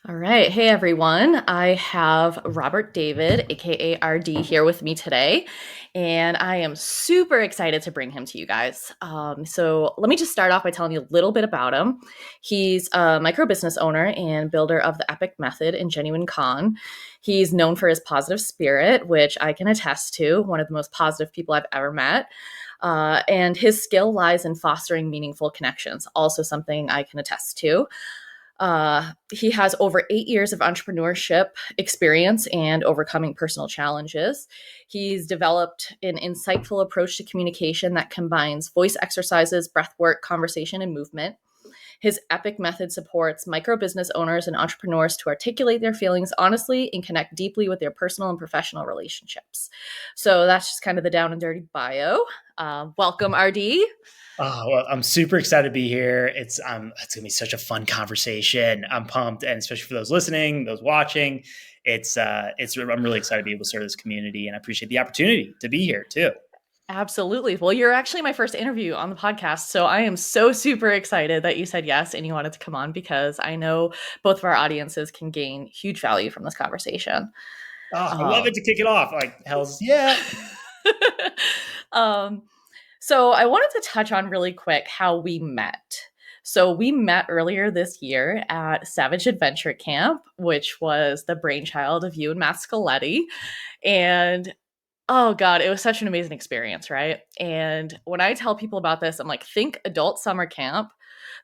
All right. Hey, everyone. I have Robert David, aka RD, here with me today. And I am super excited to bring him to you guys. So, let me just start off by telling you a little bit about him. He's a micro business owner and builder of the EPIC Method in GenuineCON. He's known for his positive spirit, which I can attest to, one of the most positive people I've ever met. And his skill lies in fostering meaningful connections, also something I can attest to. He has over 8 years of entrepreneurship experience and overcoming personal challenges. He's developed an insightful approach to communication that combines voice exercises, breath work, conversation, and movement. His EPIC method supports micro business owners and entrepreneurs to articulate their feelings honestly and connect deeply with their personal and professional relationships. So that's just kind of the down and dirty bio. Welcome, RD. Oh, well, I'm super excited to be here. It's gonna be such a fun conversation. I'm pumped, and especially for those listening, those watching, I'm really excited to be able to serve this community, and I appreciate the opportunity to be here too. Absolutely. Well, you're actually my first interview on the podcast. So I am so super excited that you said yes and you wanted to come on because I know both of our audiences can gain huge value from this conversation. Oh, I love it Um, to kick it off. Like, hell's yeah. um, so I wanted to touch on really quick how we met. So we met earlier this year at Savage Adventure Camp, which was the brainchild of you and Matt Scoletti. And oh god, it was such an amazing experience, right? And when I tell people about this, I'm like, think adult summer camp.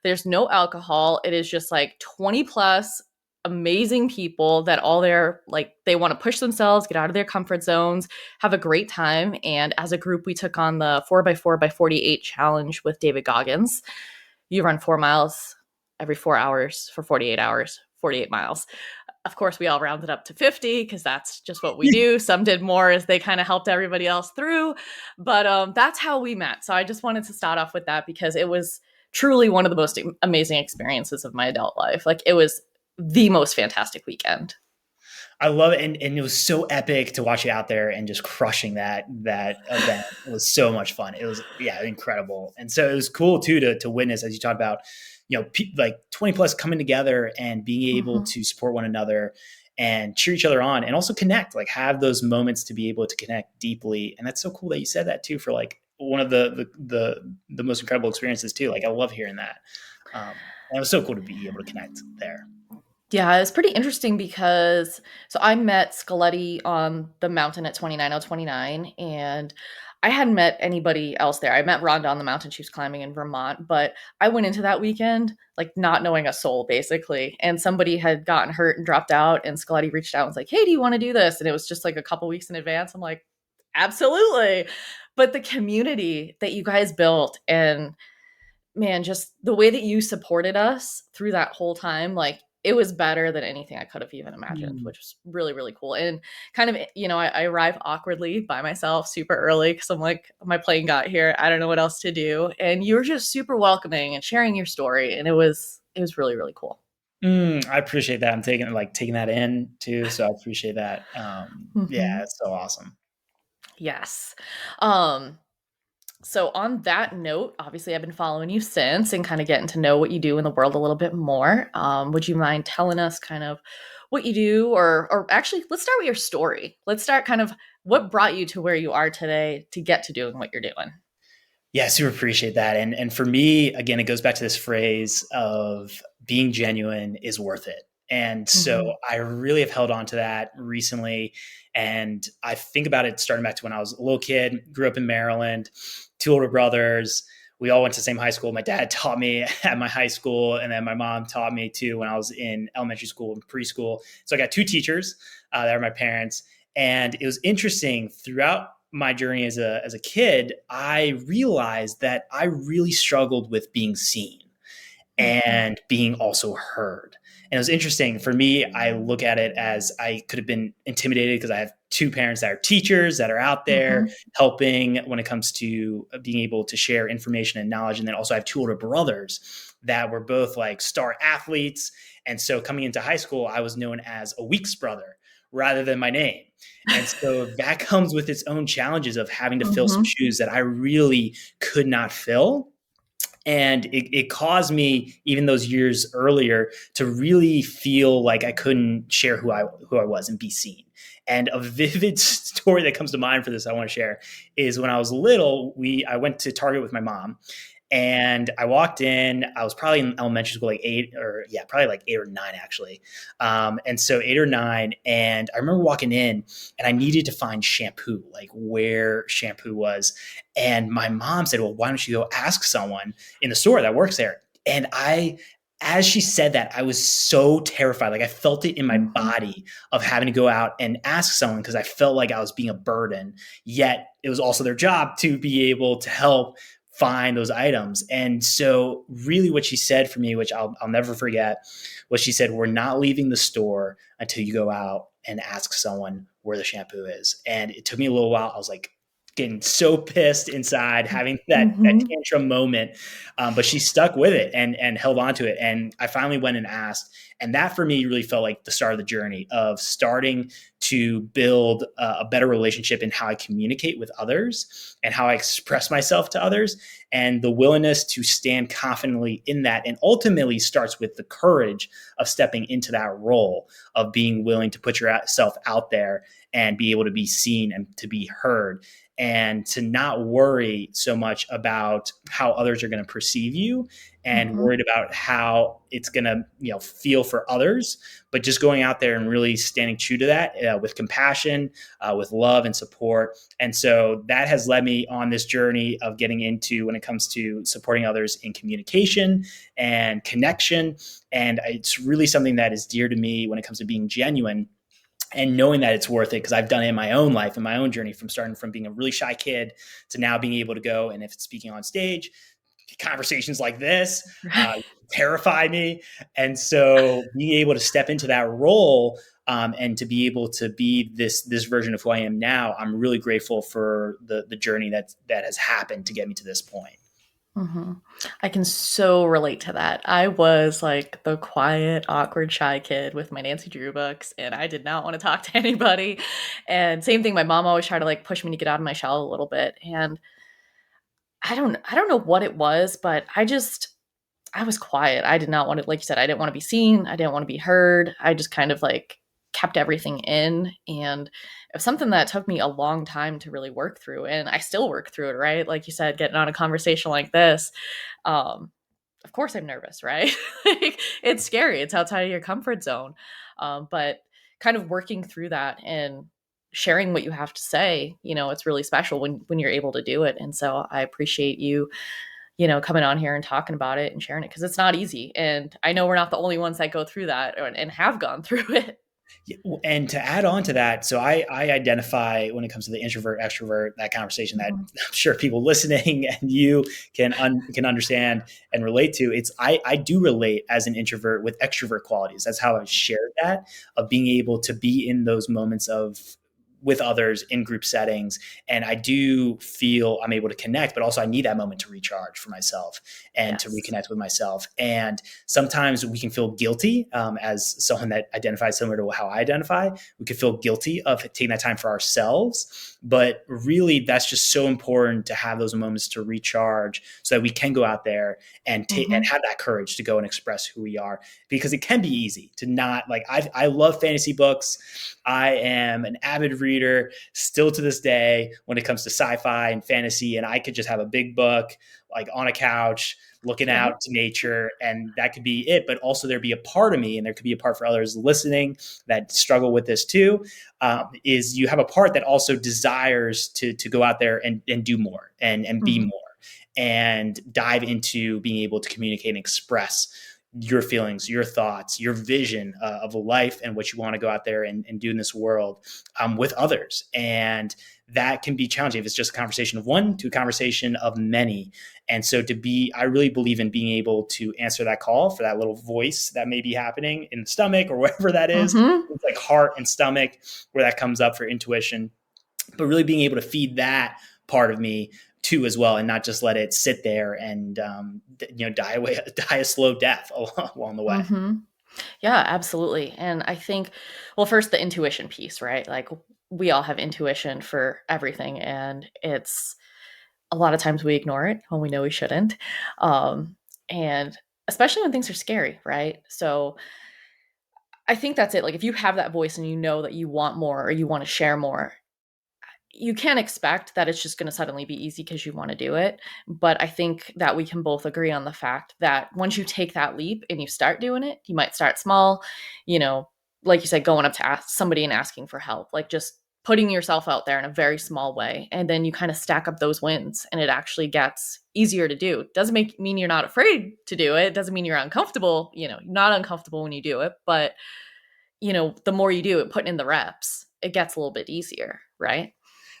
There's no alcohol. It is just like 20 plus amazing people that all they're like they want to push themselves, get out of their comfort zones, have a great time. And as a group, we took on the 4x4x48 challenge with David Goggins. You run 4 miles every 4 hours for 48 hours, 48 miles. Of course, we all rounded up to 50 because that's just what we do. Some did more as they kind of helped everybody else through. But that's how we met. So I just wanted to start off with that because it was truly one of the most amazing experiences of my adult life. Like it was the most fantastic weekend. I love it, and it was so epic to watch you out there and just crushing that event. It was so much fun. It was incredible, and so it was cool too to witness as you talk about, like 20 plus coming together and being able Mhm. to support one another and cheer each other on, and also connect, like have those moments to be able to connect deeply. And that's so cool that you said that too for like one of the most incredible experiences too. Like I love hearing that. And it was so cool to be able to connect there. Yeah, it's pretty interesting because so I met Scoletti on the mountain at 29029, and I hadn't met anybody else there. I met Rhonda on the mountain she was climbing in Vermont, but I went into that weekend like not knowing a soul basically. And somebody had gotten hurt and dropped out, and Scoletti reached out and was like, "Hey, do you want to do this?" And it was just like a couple weeks in advance. I'm like, "Absolutely." But the community that you guys built and man, just the way that you supported us through that whole time, like it was better than anything I could have even imagined, Mm. which was really, really cool. And kind of, I arrive awkwardly by myself super early because I'm like, my plane got here. I don't know what else to do. And you were just super welcoming and sharing your story. And it was really, really cool. I appreciate that. I'm taking that in too. So I appreciate that. Yeah, Hmm. it's so awesome. Yes. Um, So, on that note, obviously, I've been following you since and kind of getting to know what you do in the world a little bit more. Would you mind telling us kind of what you do, or actually, let's start with your story. Let's start kind of what brought you to where you are today to get to doing what you're doing. Yeah, super appreciate that. And for me, again, it goes back to this phrase of being genuine is worth it. And so Hmm. I really have held on to that recently. And I think about it starting back to when I was a little kid, grew up in Maryland, two older brothers. We all went to the same high school. My dad taught me at my high school, and then my mom taught me too when I was in elementary school and preschool. So I got two teachers that are my parents. And it was interesting throughout my journey as a kid, I realized that I really struggled with being seen Hmm. and being also heard. And it was interesting for me. I look at it as I could have been intimidated because I have two parents that are teachers that are out there Hmm. helping when it comes to being able to share information and knowledge. And then also I have two older brothers that were both like star athletes. And so coming into high school, I was known as a Weeks brother rather than my name. And so that comes with its own challenges of having to fill some Hmm. shoes that I really could not fill. And it caused me, even those years earlier, to really feel like I couldn't share who I was and be seen. And a vivid story that comes to mind for this I want to share is when I was little, I went to Target with my mom, and I walked in. I was probably in elementary school, like probably like 8 or 9 actually. And so 8 or 9, and I remember walking in, and I needed to find shampoo, like where shampoo was. And my mom said, "Well, why don't you go ask someone in the store that works there?" And as she said that, I was so terrified. Like I felt it in my Mhm. body of having to go out and ask someone because I felt like I was being a burden. Yet it was also their job to be able to help find those items. And so, really, what she said for me, which I'll never forget, was she said, "We're not leaving the store until you go out and ask someone where the shampoo is." And it took me a little while. I was like, getting so pissed inside, having that Mhm. tantrum moment. But she stuck with it and held on to it. And I finally went and asked. And that for me really felt like the start of the journey of starting to build a better relationship in how I communicate with others and how I express myself to others, and the willingness to stand confidently in that. And ultimately starts with the courage of stepping into that role of being willing to put yourself out there and be able to be seen and to be heard, and to not worry so much about how others are going to perceive you and Mhm. worried about how it's going to feel for others, but just going out there and really standing true to that, with compassion, with love and support. And so that has led me on this journey of getting into, when it comes to supporting others in communication and connection. And it's really something that is dear to me when it comes to being genuine and knowing that it's worth it, because I've done it in my own life, in my own journey, from starting from being a really shy kid to now being able to go, and if it's speaking on stage, conversations like this uh, Right. terrify me. And so being able to step into that role, and to be able to be this version of who I am now, I'm really grateful for the journey that has happened to get me to this point. Mhm. I can so relate to that. I was like the quiet, awkward, shy kid with my Nancy Drew books, and I did not want to talk to anybody. And same thing, my mom always tried to like push me to get out of my shell a little bit. And I don't know what it was, but I was quiet. I did not want to, like you said, I didn't want to be seen. I didn't want to be heard. I just kind of like kept everything in. And it was something that took me a long time to really work through. And I still work through it, right? Like you said, getting on a conversation like this. Um, of course I'm nervous, right? Like, it's scary. It's outside of your comfort zone. But kind of working through that and sharing what you have to say, it's really special when you're able to do it. And so I appreciate you, coming on here and talking about it and sharing it because it's not easy. And I know we're not the only ones that go through that and have gone through it. Yeah, and to add on to that, so I identify, when it comes to the introvert extrovert, that conversation that Mhm. I'm sure people listening and you can understand and relate to. It's I do relate as an introvert with extrovert qualities. That's how I've shared that, of being able to be in those moments of with others in group settings. And I do feel I'm able to connect, but also I need that moment to recharge for myself and to Yes. reconnect with myself. And sometimes we can feel guilty, as someone that identifies similar to how I identify. We could feel guilty of taking that time for ourselves. But really, that's just so important to have those moments to recharge so that we can go out there and and Hmm. have that courage to go and express who we are. Because it can be easy to not, like, I love fantasy books. I am an avid reader still to this day when it comes to sci-fi and fantasy, and I could just have a big book like on a couch looking Yeah. out to nature, and that could be it. But also there'd be a part of me, and there could be a part for others listening that struggle with this too, is you have a part that also desires to go out there and do more and be Hmm. more and dive into being able to communicate and express your feelings, your thoughts, your vision of a life and what you want to go out there and do in this world, with others. And that can be challenging if it's just a conversation of one to a conversation of many. And so I really believe in being able to answer that call for that little voice that may be happening in the stomach or wherever that is. Hmm. It's like heart and stomach where that comes up for intuition, but really being able to feed that part of me too as well, and not just let it sit there and die a slow death along the way. Hmm. Yeah, absolutely. And I think, well, first the intuition piece, right? Like we all have intuition for everything, and it's a lot of times we ignore it when we know we shouldn't. And especially when things are scary, right? So I think that's it. Like if you have that voice and you know that you want more or you want to share more, you can't expect that it's just going to suddenly be easy because you want to do it. But I think that we can both agree on the fact that once you take that leap and you start doing it, you might start small, you know, like you said, going up to ask somebody and asking for help, like just putting yourself out there in a very small way. And then you kind of stack up those wins and it actually gets easier to do. Doesn't mean you're not afraid to do it. Doesn't mean you're uncomfortable, you're not uncomfortable when you do it. But, the more you do it, putting in the reps, it gets a little bit easier, right?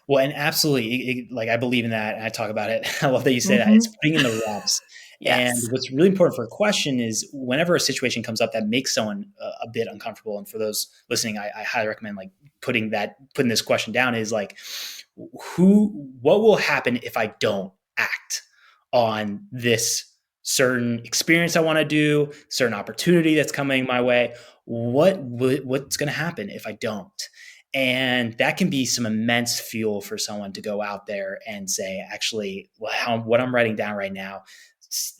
Well, and absolutely, like I believe in that, and I talk about it. I love that you say that. It's Mm-hmm. putting in the reps. And Yes. what's really important for a question is whenever a situation comes up that makes someone a bit uncomfortable. And for those listening, I highly recommend like putting this question down is like, what will happen if I don't act on this certain experience I want to do, certain opportunity that's coming my way? What's going to happen if I don't? And that can be some immense fuel for someone to go out there and say, actually, what I'm writing down right now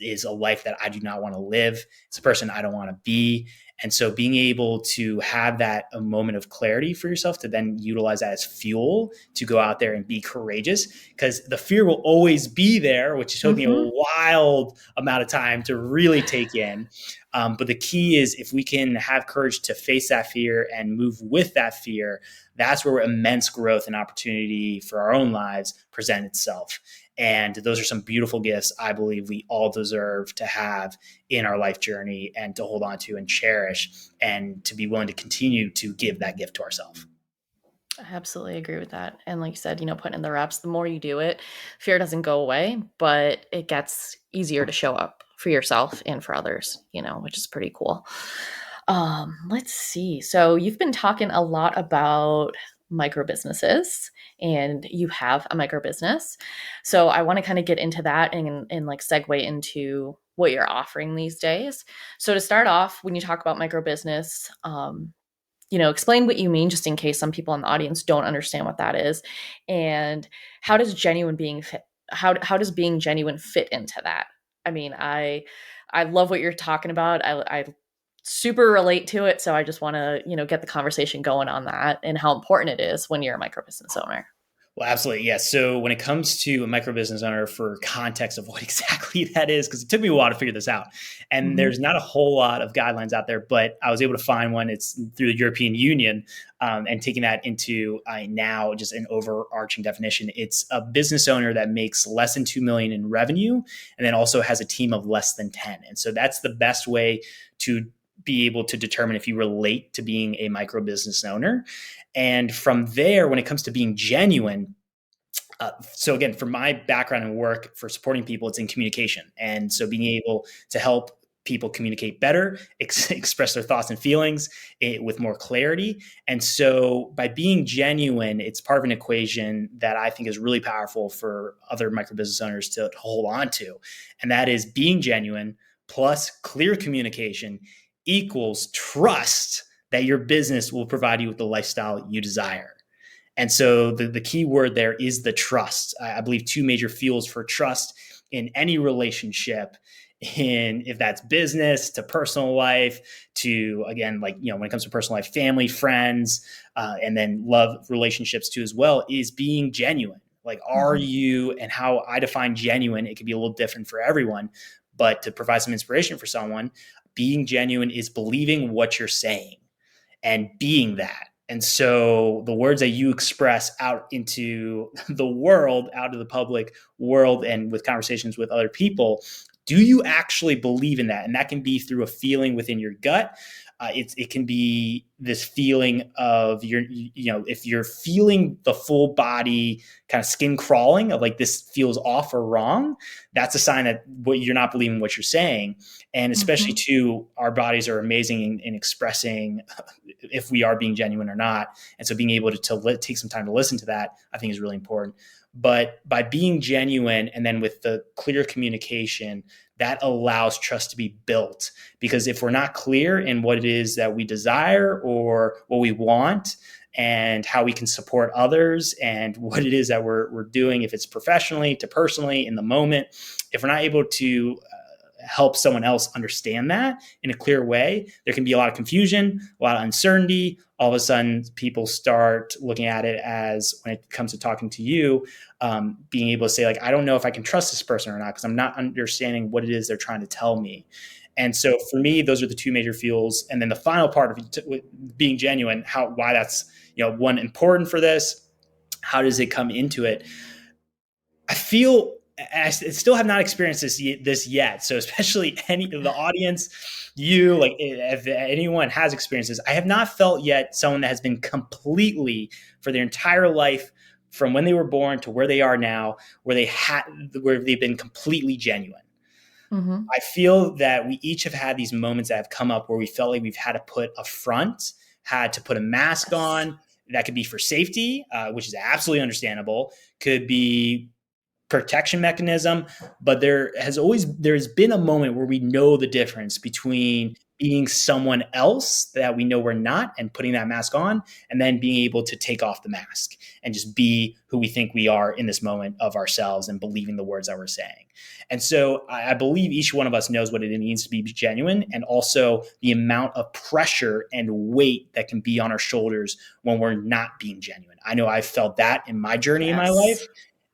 is a life that I do not want to live. It's a person I don't want to be. And so being able to have that a moment of clarity for yourself to then utilize that as fuel to go out there and be courageous, because the fear will always be there, which took me a Mm-hmm. wild amount of time to really take in. But the key is if we can have courage to face that fear and move with that fear, that's where immense growth and opportunity for our own lives present itself. And those are some beautiful gifts I believe we all deserve to have in our life journey and to hold on to and cherish and to be willing to continue to give that gift to ourselves. I absolutely agree with that. And like you said, putting in the reps, the more you do it, fear doesn't go away, but it gets easier to show up for yourself and for others, which is pretty cool. Let's see. So you've been talking a lot about micro businesses and you have a micro business. So I want to kind of get into that and like segue into what you're offering these days. So to start off, when you talk about micro business, explain what you mean just in case some people in the audience don't understand what that is. And how does genuine being fit how does being genuine fit into that? I mean, I love what you're talking about. I super relate to it. So I just want to, get the conversation going on that and how important it is when you're a micro business owner. Well, absolutely. Yes. So when it comes to a micro business owner, for context of what exactly that is, because it took me a while to figure this out. And Mm-hmm. there's not a whole lot of guidelines out there, but I was able to find one. It's through the European Union, and taking that into now just an overarching definition. It's a business owner that makes less than 2 million in revenue and then also has a team of less than 10. And so that's the best way to be able to determine if you relate to being a micro business owner. And from there, when it comes to being genuine, so again, from my background and work for supporting people, it's in communication. And so being able to help people communicate better, express their thoughts and feelings with more clarity. And so by being genuine, it's part of an equation that I think is really powerful for other micro business owners to hold on to. And that is being genuine plus clear communication equals trust that your business will provide you with the lifestyle you desire. And so the key word there is the trust. I believe two major fuels for trust in any relationship, in if that's business to personal life to, again, like, when it comes to personal life, family, friends, and then love relationships too as well, is being genuine. Like, are Mm-hmm. you, and how I define genuine, it can be a little different for everyone, but to provide some inspiration for someone, being genuine is believing what you're saying and being that. And so the words that you express out into the world, out to the public world, and with conversations with other people, do you actually believe in that? And that can be through a feeling within your gut. It can be this feeling of if you're feeling the full body kind of skin crawling of like, this feels off or wrong, that's a sign that you're not believing what you're saying. And especially Mm-hmm. too, our bodies are amazing in expressing if we are being genuine or not. And so being able to take some time to listen to that, I think, is really important. But by being genuine and then with the clear communication, that allows trust to be built. Because if we're not clear in what it is that we desire or what we want, and how we can support others and what it is that we're doing, if it's professionally to personally in the moment. If we're not able to help someone else understand that in a clear way, there can be a lot of confusion, a lot of uncertainty. All of a sudden, people start looking at it as, when it comes to talking to you, being able to say, like, I don't know if I can trust this person or not because I'm not understanding what it is they're trying to tell me. And so for me, those are the two major fuels. And then the final part of being genuine, why that's, one, important for this. How does it come into it? I feel I still have not experienced this yet. So especially any of the audience, you, like, if anyone has experienced this, I have not felt yet someone that has been completely, for their entire life, from when they were born to where they are now, where they've been completely genuine. Mm-hmm. I feel that we each have had these moments that have come up where we felt like we've had to put a front, had to put a mask Yes. on. That could be for safety, which is absolutely understandable. Could be protection mechanism, but there's been a moment where we know the difference between being someone else that we know we're not and putting that mask on, and then being able to take off the mask and just be who we think we are in this moment of ourselves and believing the words that we're saying. And so I believe each one of us knows what it means to be genuine, and also the amount of pressure and weight that can be on our shoulders when we're not being genuine. I know I've felt that in my journey in my Yes. life.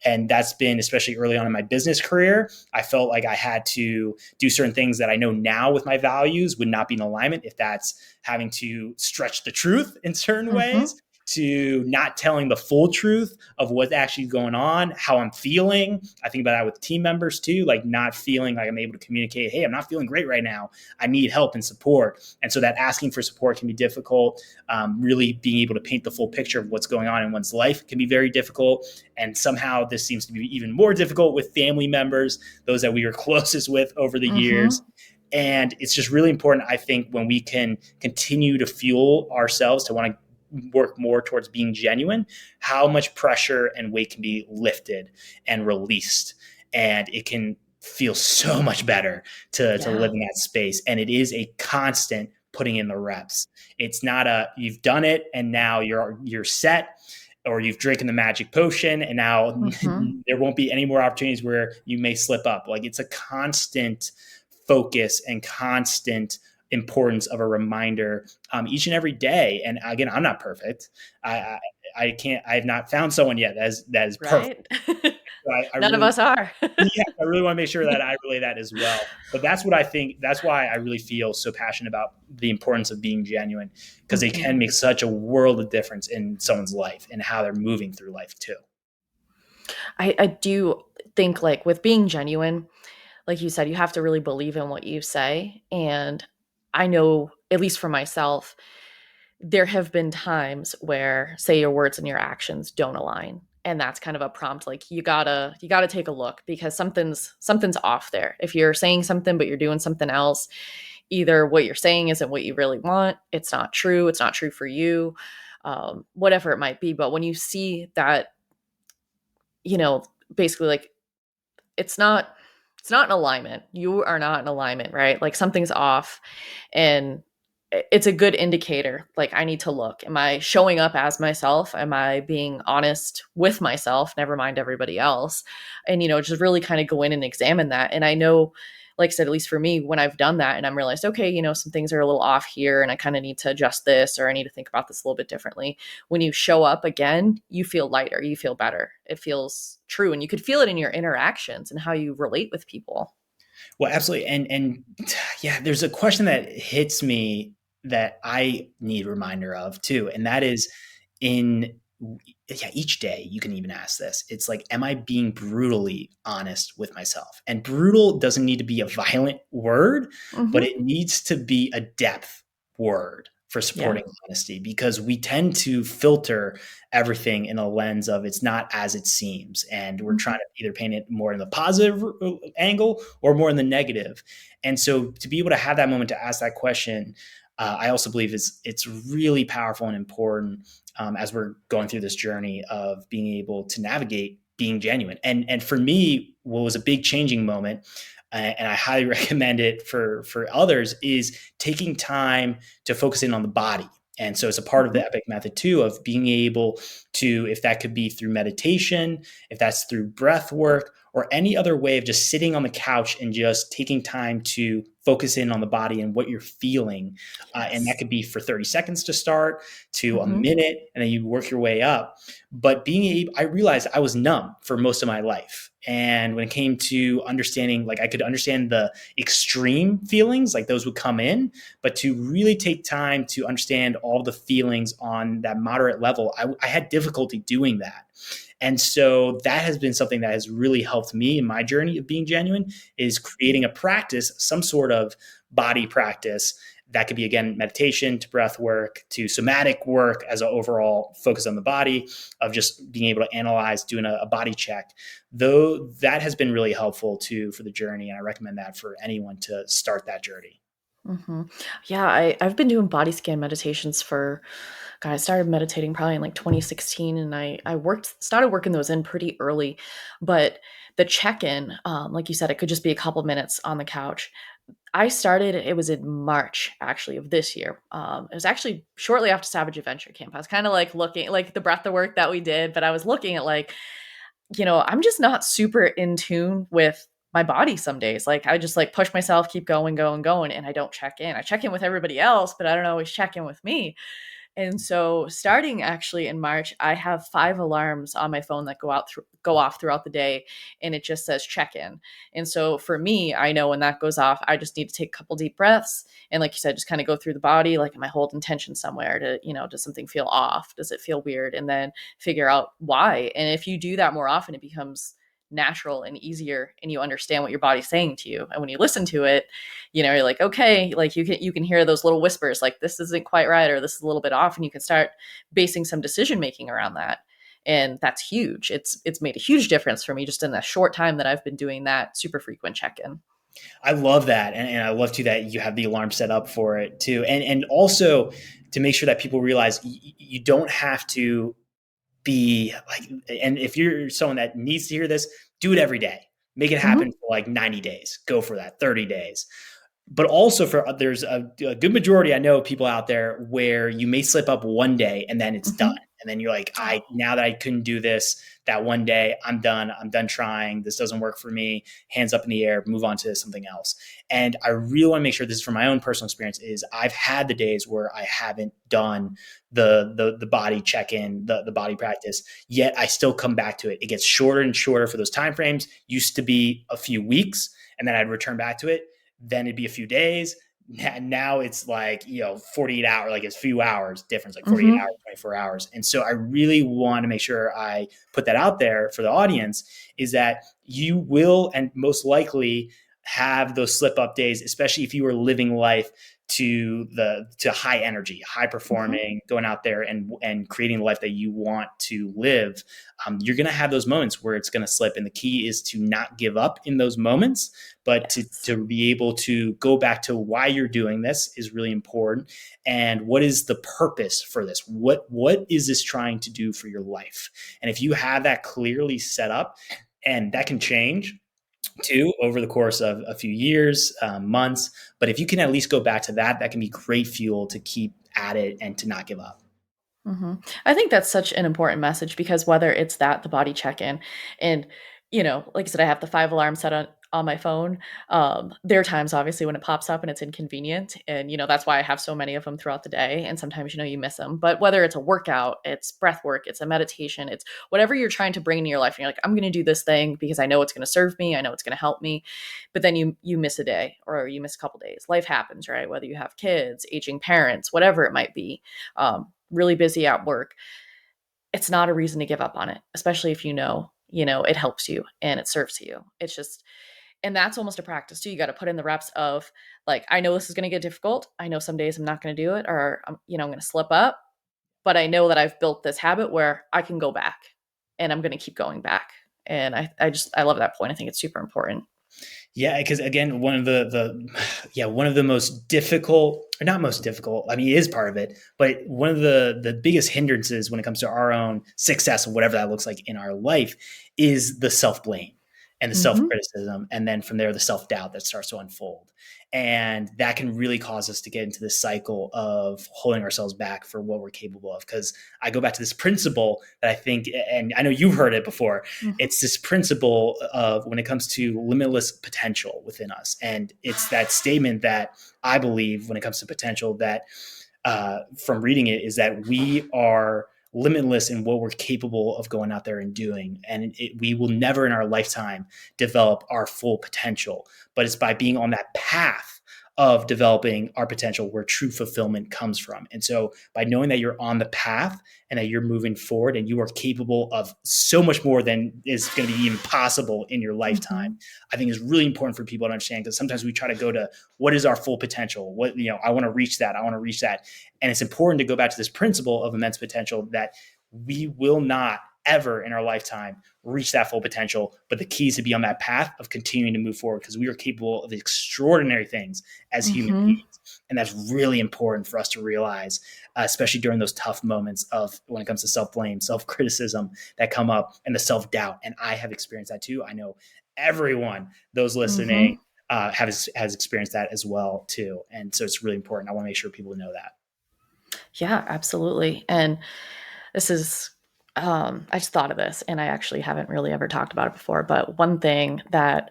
And that's been, especially early on in my business career, I felt like I had to do certain things that I know now with my values would not be in alignment. If that's having to stretch the truth in certain Mm-hmm. ways, to not telling the full truth of what's actually going on, how I'm feeling. I think about that with team members too, like not feeling like I'm able to communicate, hey, I'm not feeling great right now. I need help and support. And so that asking for support can be difficult. Really being able to paint the full picture of what's going on in one's life can be very difficult. And somehow this seems to be even more difficult with family members, those that we were closest with over the Mm-hmm. years. And it's just really important, I think, when we can continue to fuel ourselves to want to work more towards being genuine, how much pressure and weight can be lifted and released. And it can feel so much better to Yeah. live in that space. And it is a constant putting in the reps. It's not you've done it and now you're set, or you've drinking the magic potion and now Mm-hmm. there won't be any more opportunities where you may slip up. Like, it's a constant focus and constant importance of a reminder each and every day. And again, I'm not perfect. I have not found someone yet that is perfect. Right. So I None of really, us are. yeah, I really want to make sure that I relay that as well. But that's what I think. That's why I really feel so passionate about the importance of being genuine, because they Mm-hmm. can make such a world of difference in someone's life and how they're moving through life too. I do think, like, with being genuine, like you said, you have to really believe in what you say. And I know, at least for myself, there have been times where, say, your words and your actions don't align. And that's kind of a prompt, like, you gotta take a look, because something's off there. If you're saying something but you're doing something else, either what you're saying isn't what you really want, it's not true for you, whatever it might be. But when you see that, you know, basically, like, it's not it's not in alignment. You are not in alignment, right? Like, something's off, and it's a good indicator. Like, I need to look. Am I showing up as myself? Am I being honest with myself? Never mind everybody else. And, just really kind of go in and examine that. And I know, like I said, at least for me, when I've done that and I'm realized, okay, some things are a little off here and I kind of need to adjust this, or I need to think about this a little bit differently. When you show up again, you feel lighter, you feel better. It feels true. And you could feel it in your interactions and how you relate with people. Well, absolutely. And yeah, there's a question that hits me that I need a reminder of too. And that is, in yeah, each day you can even ask this. It's like, am I being brutally honest with myself? And brutal doesn't need to be a violent word, but Mm-hmm. it needs to be a depth word for Yeah. supporting honesty, because we tend to filter everything in a lens of it's not as it seems. And we're Mm-hmm. trying to either paint it more in the positive angle or more in the negative. And so to be able to have that moment to ask that question, I also believe it's really powerful and important as we're going through this journey of being able to navigate being genuine. And for me, what was a big changing moment, and I highly recommend it for others, is taking time to focus in on the body And so it's a part of the EPIC method too, of being able to, if that could be through meditation, if that's through breath work, or any other way of just sitting on the couch and just taking time to focus in on the body and what you're feeling. And that Yes. could be for 30 seconds to start, to a Mm-hmm. minute, and then you work your way up. But being able, I realized I was numb for most of my life. And when it came to understanding, like I could understand the extreme feelings, like those would come in, but to really take time to understand all the feelings on that moderate level, I had difficulty doing that. And so that has been something that has really helped me in my journey of being genuine, is creating a practice, some sort of body practice that could be, again, meditation to breath work to somatic work as an overall focus on the body, of just being able to analyze, doing a body check. Though that has been really helpful too for the journey. And I recommend that for anyone to start that journey. Mm-hmm. Yeah, I've been doing body scan meditations for, God, I started meditating probably in like 2016, and I started working those in pretty early. But the check-in, like you said, it could just be a couple minutes on the couch. I started, it was in March actually of this year. It was actually shortly after Savage Adventure Camp. I was kind of like looking, like the breath of work that we did, but I was looking at like, I'm just not super in tune with my body some days. Like I just like push myself, keep going, going, going, and I don't check in. I check in with everybody else, but I don't always check in with me. And so starting actually in March, I have 5 alarms on my phone that go off throughout the day, and it just says check in. And so for me, I know when that goes off, I just need to take a couple deep breaths, and like you said, just kind of go through the body, like am I holding tension somewhere? Does something feel off? Does it feel weird? And then figure out why. And if you do that more often, it becomes natural and easier, and you understand what your body's saying to you. And when you listen to it, you're like, okay, like you can hear those little whispers, like this isn't quite right, or this is a little bit off, and you can start basing some decision making around that. And that's huge. It's made a huge difference for me just in that short time that I've been doing that super frequent check-in. I love that. And I love too that you have the alarm set up for it too. And also to make sure that people realize you don't have to be like, and if you're someone that needs to hear this, do it every day. Make it Mm-hmm. happen for like 90 days. Go for that, 30 days. But also for there's a good majority, I know, people out there where you may slip up one day and then it's done. Mm-hmm. And then you're like, Oh. now that I couldn't do this that one day, I'm done. I'm done trying. This doesn't work for me. Hands up in the air, move on to something else. And I really want to make sure, this is from my own personal experience, is I've had the days where I haven't done the body check-in, the body practice, yet I still come back to it. It gets shorter and shorter for those time frames. Used to be a few weeks, and then I'd return back to it. Then it'd be a few days. Now it's like, 48 hours, like it's a few hours difference, like 48 Mm-hmm. hours, 24 hours. And so I really want to make sure I put that out there for the audience, is that you will, and most likely, have those slip up days, especially if you are living life to high energy, high Mm-hmm. performing, going out there and creating the life that you want to live. You're going to have those moments where it's going to slip. And the key is to not give up in those moments, but Yes. to be able to go back to why you're doing this is really important. And what is the purpose for this? What is this trying to do for your life? And if you have that clearly set up, and that can change too over the course of a few years, months. But if you can at least go back to that, that can be great fuel to keep at it and to not give up. hmm I think that's such an important message, because whether it's that, the body check in, and, like I said, I have the 5 alarms set on my phone. There are times, obviously, when it pops up and it's inconvenient. And, that's why I have so many of them throughout the day. And sometimes, you miss them. But whether it's a workout, it's breath work, it's a meditation, it's whatever you're trying to bring into your life. And you're like, I'm going to do this thing because I know it's going to serve me. I know it's going to help me. But then you miss a day, or you miss a couple days. Life happens, right? Whether you have kids, aging parents, whatever it might be. Really busy at work, it's not a reason to give up on it, especially if it helps you and it serves you. It's just, and that's almost a practice too. You got to put in the reps of, like, I know this is going to get difficult. I know some days I'm not going to do it, or I'm going to slip up, but I know that I've built this habit where I can go back, and I'm going to keep going back. And I love that point. I think it's super important. Yeah, because again, one of the most difficult, or not most difficult, I mean, it is part of it, but one of the biggest hindrances when it comes to our own success, or whatever that looks like in our life, is the self blame. and the Mhm. self-criticism. And then from there, the self-doubt that starts to unfold. And that can really cause us to get into this cycle of holding ourselves back for what we're capable of. Because I go back to this principle that I think, and I know you've heard it before, Mhm. it's this principle of when it comes to limitless potential within us. And it's that statement that I believe when it comes to potential that from reading it is that we are limitless in what we're capable of going out there and doing. And we will never in our lifetime develop our full potential, but it's by being on that path of developing our potential where true fulfillment comes from. And so by knowing that you're on the path and that you're moving forward and you are capable of so much more than is going to be even possible in your lifetime, Mhm. I think is really important for people to understand, because sometimes we try to go to what is our full potential? What, I want to reach that. I want to reach that. And it's important to go back to this principle of immense potential that we will not ever in our lifetime reach that full potential. But the key is to be on that path of continuing to move forward, because we are capable of extraordinary things as human Mhm. beings. And that's really important for us to realize, especially during those tough moments of when it comes to self-blame, self-criticism that come up, and the self-doubt. And I have experienced that too. I know everyone, those listening, Mhm. has experienced that as well too. And so it's really important. I want to make sure people know that. Yeah, absolutely. And this is I just thought of this and I actually haven't really ever talked about it before, but one thing that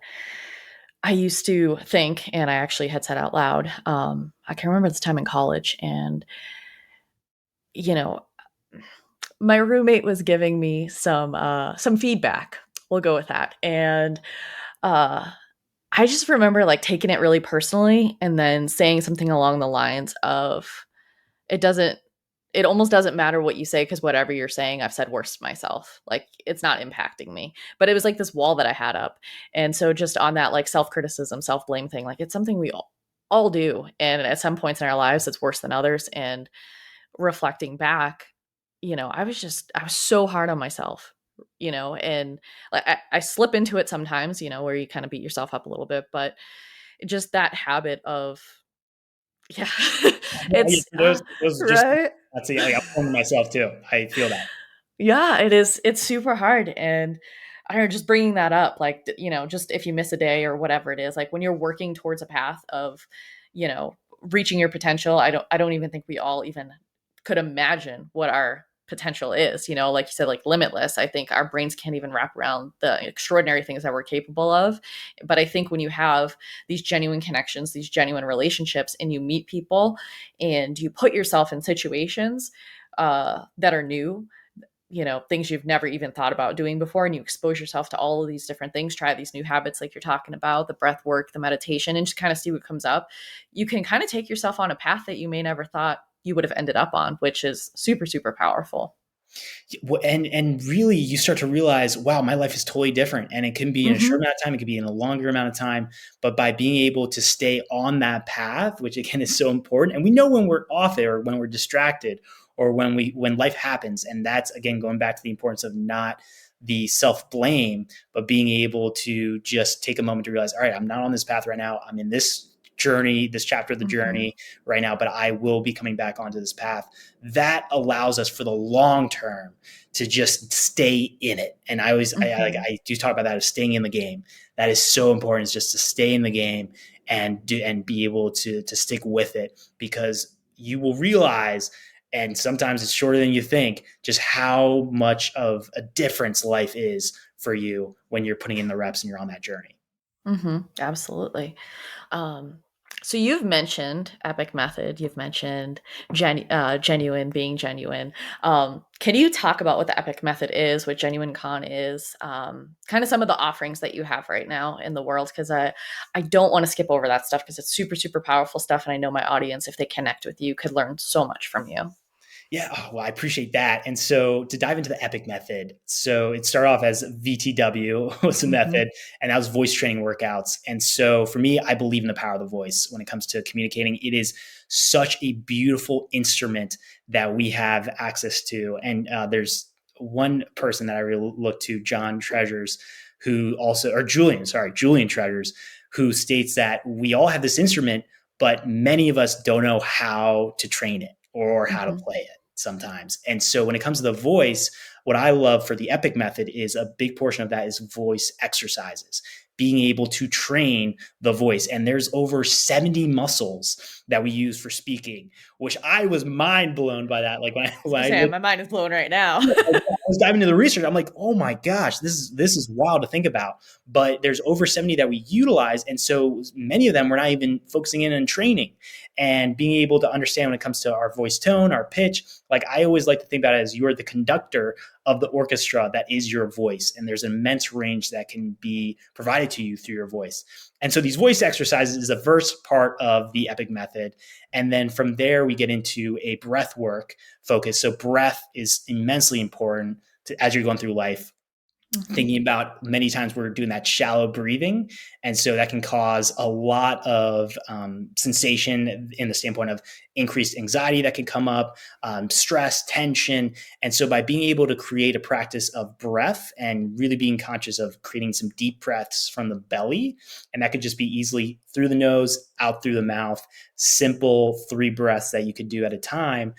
I used to think and I actually had said out loud, I can remember this time in college and you know, my roommate was giving me some feedback. We'll go with that. And uh I just remember like taking it really personally and then saying something along the lines of it doesn't it almost doesn't matter what you say because whatever you're saying, I've said worse to myself. Like it's not impacting me. But it was like this wall that I had up. And so just on that like self-criticism, self-blame thing, like it's something we all do. And at some points in our lives, it's worse than others. And reflecting back, I was so hard on myself, and like I slip into it sometimes, where you kind of beat yourself up a little bit, but just that habit of, yeah, Yeah, it's, those just right. that's I'm on myself too. I feel that. Yeah, it is. It's super hard. And I don't know, just bringing that up, like, just if you miss a day or whatever it is, like when you're working towards a path of, reaching your potential, I don't even think we all even could imagine what our potential is, like you said, like limitless. I think our brains can't even wrap around the extraordinary things that we're capable of. But I think when you have these genuine connections, these genuine relationships, and you meet people and you put yourself in situations that are new, things you've never even thought about doing before, and you expose yourself to all of these different things, try these new habits like you're talking about, the breath work, the meditation, and just kind of see what comes up, you can kind of take yourself on a path that you may never thought you would have ended up on, which is super, super powerful. And really you start to realize, wow, my life is totally different, and it can be in a short Mm-hmm. amount of time, it could be in a longer amount of time, but by being able to stay on that path, which again is so important. And we know when we're off it, or when we're distracted, or when life happens. And that's again going back to the importance of not the self blame, but being able to just take a moment to realize, all right, I'm not on this path right now, I'm in this journey, this chapter of the Mm-hmm. journey right now, but I will be coming back onto this path. That allows us for the long term to just stay in it. And Mm-hmm. I do talk about that as staying in the game. That is so important, is just to stay in the game and be able to stick with it, because you will realize, and sometimes it's shorter than you think, just how much of a difference life is for you when you're putting in the reps and you're on that journey. Mm-hmm. Absolutely. Um, so you've mentioned Epic Method, you've mentioned genuine being genuine. Can you talk about what the Epic Method is, what GenuineCON is, kind of some of the offerings that you have right now in the world? Because I don't want to skip over that stuff because it's super, super powerful stuff. And I know my audience, if they connect with you, could learn so much from you. Yeah, oh, well, I appreciate that. And so to dive into the EPIC method, so it started off as VTW was a Mm-hmm. method, and that was voice training workouts. And so for me, I believe in the power of the voice when it comes to communicating. It is such a beautiful instrument that we have access to. And there's one person that I really look to, John Treasures, who also, or Julian, sorry, Julian Treasures, who states that we all have this instrument, but many of us don't know how to train it or how to Mm-hmm. play it. sometimes. And so when it comes to the voice, what I love for the EPIC method is a big portion of that is voice exercises, being able to train the voice. And there's over 70 muscles that we use for speaking, which I was mind blown by that. Like when I Sam, looked, my mind is blown right now. I was diving into the research. I'm like, oh my gosh, this is wild to think about. But there's over 70 that we utilize, and so many of them we're not even focusing in on training and being able to understand when it comes to our voice tone, our pitch. Like I always like to think about it as you're the conductor of the orchestra that is your voice, and there's an immense range that can be provided to you through your voice. And so these voice exercises is the first part of the EPIC method. And then from there, we get into a breath work focus. So breath is immensely important as you're going through life. Thinking about many times we're doing that shallow breathing. And so that can cause a lot of sensation in the standpoint of increased anxiety that can come up, stress, tension. And so by being able to create a practice of breath and really being conscious of creating some deep breaths from the belly, and that could just be easily through the nose, out through the mouth, simple 3 breaths that you could do at a time,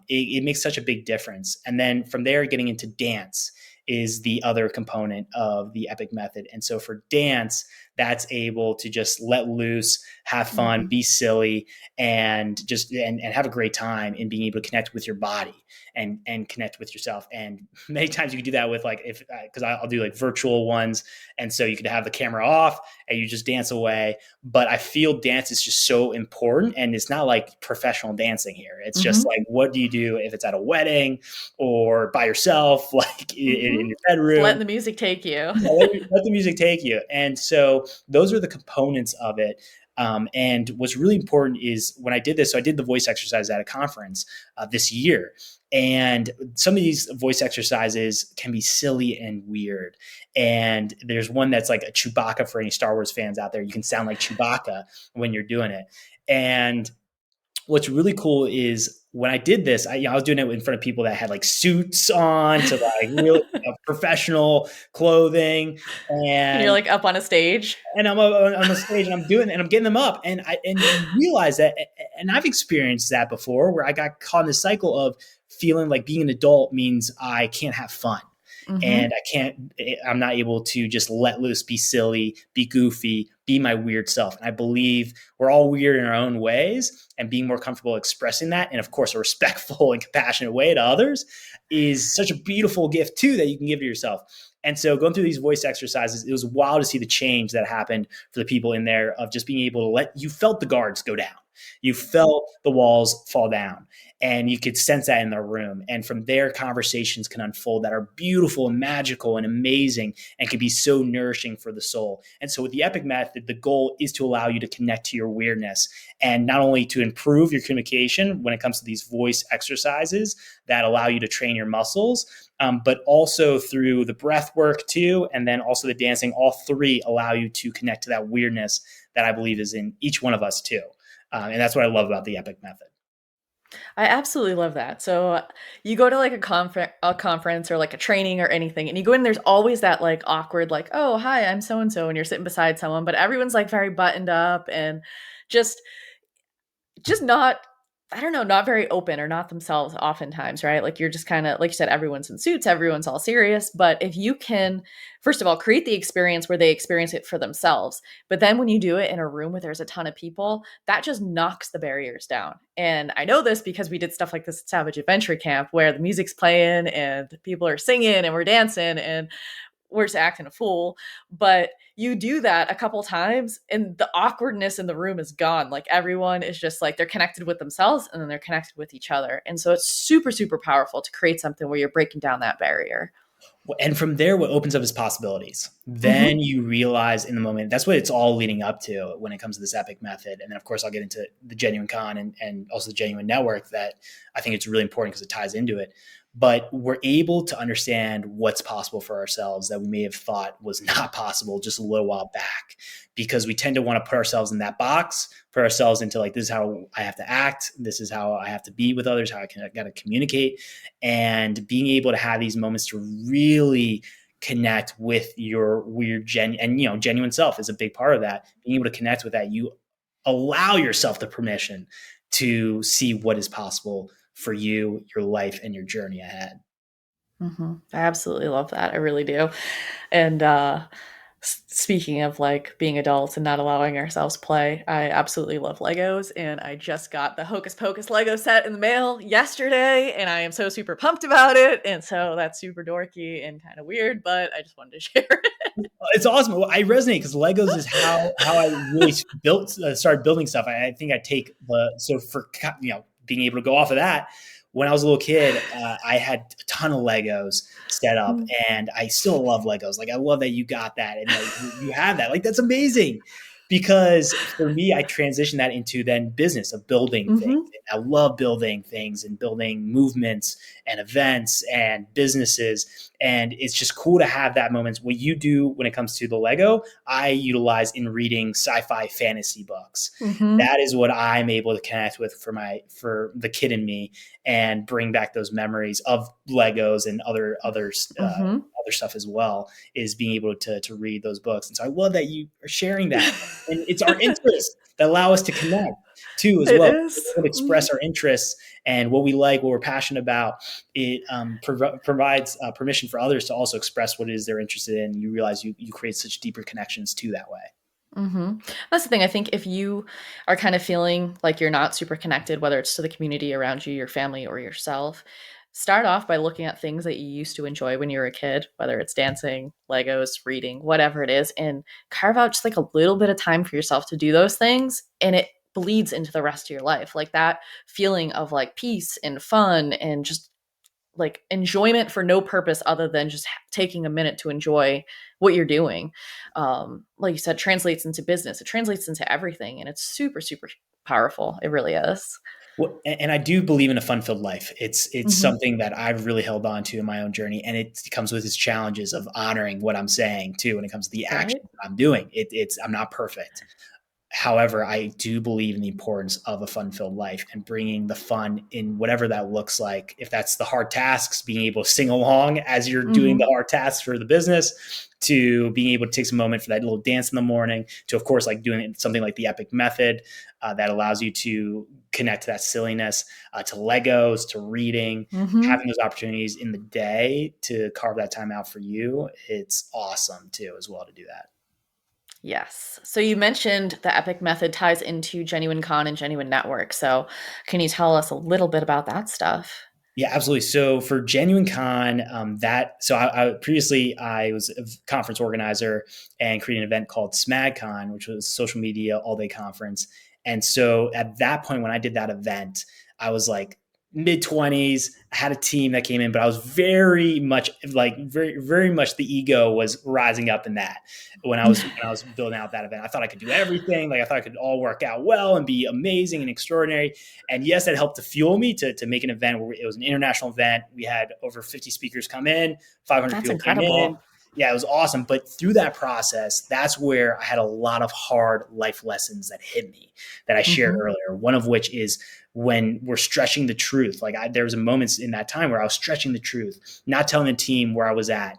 it makes such a big difference. And then from there, getting into dance is the other component of the EPIC method. And so for dance, that's able to just let loose, have fun, be silly, and just and have a great time in being able to connect with your body and connect with yourself. And many times you can do that with like, if because I'll do like virtual ones, and so you could have the camera off and you just dance away. But I feel dance is just so important, and it's not like professional dancing here. It's just like, what do you do if it's at a wedding or by yourself, like in your bedroom? Letting the music take you. Let the music take you. And so those are the components of it. And what's really important is when I did this, so I did the voice exercise at a conference this year. And some of these voice exercises can be silly and weird. And there's one that's like a Chewbacca for any Star Wars fans out there. You can sound like Chewbacca when you're doing it. And what's really cool is when I did this, I was doing it in front of people that had like suits on to like really professional clothing, And you're and like up on a stage. I'm on the stage and I'm doing it and I'm getting them up, and you realize that, and I've experienced that before where I got caught in this cycle of feeling like being an adult means I can't have fun. And I'm not able to just let loose, be silly, be goofy, be my weird self. And I believe we're all weird in our own ways, and being more comfortable expressing that, and of course, a respectful and compassionate way to others, is such a beautiful gift too that you can give to yourself. And so going through these voice exercises, it was wild to see the change that happened for the people in there of just being able to you felt the guards go down. You felt the walls fall down, and you could sense that in the room. And from there, conversations can unfold that are beautiful and magical and amazing and can be so nourishing for the soul. And so with the EPIC method, the goal is to allow you to connect to your weirdness, and not only to improve your communication when it comes to these voice exercises that allow you to train your muscles, but also through the breath work too, and then also the dancing. All 3 allow you to connect to that weirdness that I believe is in each one of us too. And that's what I love about the EPIC method. I absolutely love that. So you go to like a conference or like a training or anything, and you go in. There's always that like awkward, like, "Oh, hi, I'm so and so," and you're sitting beside someone, but everyone's like very buttoned up and just not, I don't know, not very open or not themselves oftentimes, right? Like you're just kind of, like you said, everyone's in suits, everyone's all serious. But if you can, first of all, create the experience where they experience it for themselves, but then when you do it in a room where there's a ton of people, that just knocks the barriers down. And I know this because we did stuff like this at Savage Adventure Camp where the music's playing and people are singing and we're dancing and we're just acting a fool. But you do that a couple times and the awkwardness in the room is gone. Like everyone is just like, they're connected with themselves and then they're connected with each other. And so it's super, super powerful to create something where you're breaking down that barrier. And from there, what opens up is possibilities. Then you realize in the moment, that's what it's all leading up to when it comes to this EPIC method. And then, of course, I'll get into the GenuineCON and also the Genuine Network, that I think it's really important because it ties into it. But we're able to understand what's possible for ourselves that we may have thought was not possible just a little while back, because we tend to want to put ourselves in that box, put ourselves into like, this is how I have to act. This is how I have to be with others, how I got to communicate. And being able to have these moments to really connect with your weird genuine self is a big part of that. Being able to connect with that, you allow yourself the permission to see what is possible for you, your life, and your journey ahead. I absolutely love that. I really do. And speaking of like being adults and not allowing ourselves play, I absolutely love Legos. And I just got the Hocus Pocus Lego set in the mail yesterday. And I am so super pumped about it. And so that's super dorky and kind of weird, but I just wanted to share it. It's awesome. Well, I resonate because Legos is how I really started building stuff. I think I take so for being able to go off of that. When I was a little kid, I had a ton of Legos set up, and I still love Legos. Like I love that you got that and that you have that. Like that's amazing. Because for me, I transitioned that into then business of building things. Mm-hmm. And I love building things and building movements and events and businesses. And it's just cool to have that moment. What you do when it comes to the Lego, I utilize in reading sci-fi fantasy books. Mm-hmm. That is what I'm able to connect with for the kid in me and bring back those memories of Legos and Mm-hmm. other stuff as well, is being able to read those books. And so I love that you are sharing that. And it's our interests that allow us to connect too as It well. is. We're able to express our interests and what we like, what we're passionate about. It provides permission for others to also express what it is they're interested in. You realize you create such deeper connections too that way. That's the thing. I think if you are kind of feeling like you're not super connected, whether it's to the community around you, your family, or yourself, start off by looking at things that you used to enjoy when you were a kid, whether it's dancing, Legos, reading, whatever it is, and carve out just like a little bit of time for yourself to do those things. And it bleeds into the rest of your life. Like that feeling of like peace and fun and just like enjoyment for no purpose other than just taking a minute to enjoy what you're doing. Like you said, translates into business. It translates into everything, and it's super, super powerful. It really is. Well, and I do believe in a fun-filled life. It's Hmm. something that I've really held on to in my own journey, and it comes with its challenges of honoring what I'm saying too when it comes to the action Right. that I'm doing. It's I'm not perfect. However, I do believe in the importance of a fun-filled life and bringing the fun in whatever that looks like. If that's the hard tasks, being able to sing along as you're doing the Hmm. hard tasks for the business, to being able to take some moment for that little dance in the morning, to of course like doing something like the EPIC method that allows you to connect to that silliness, to Legos, to reading, Hmm. having those opportunities in the day to carve that time out for you. It's awesome too, as well, to do that. Yes. So you mentioned the EPIC method ties into GenuineCON and Genuine Network. So can you tell us a little bit about that stuff? Yeah, absolutely. So for GenuineCon, I previously I was a conference organizer and created an event called SmagCon, which was a social media all day conference. And so at that point, when I did that event, I was like mid 20s. I had a team that came in, but I was very much very much the ego was rising up in that when I was building out that event. I thought I could do everything. Like I thought I could all work out well and be amazing and extraordinary. And yes, that helped to fuel me to make an event where it was an international event. We had over 50 speakers come in, 500 That's people came in. incredible. Yeah, it was awesome. But through that process, that's where I had a lot of hard life lessons that hit me that I shared Hmm. earlier. One of which is when we're stretching the truth. There was a moments in that time where I was stretching the truth, not telling the team where I was at,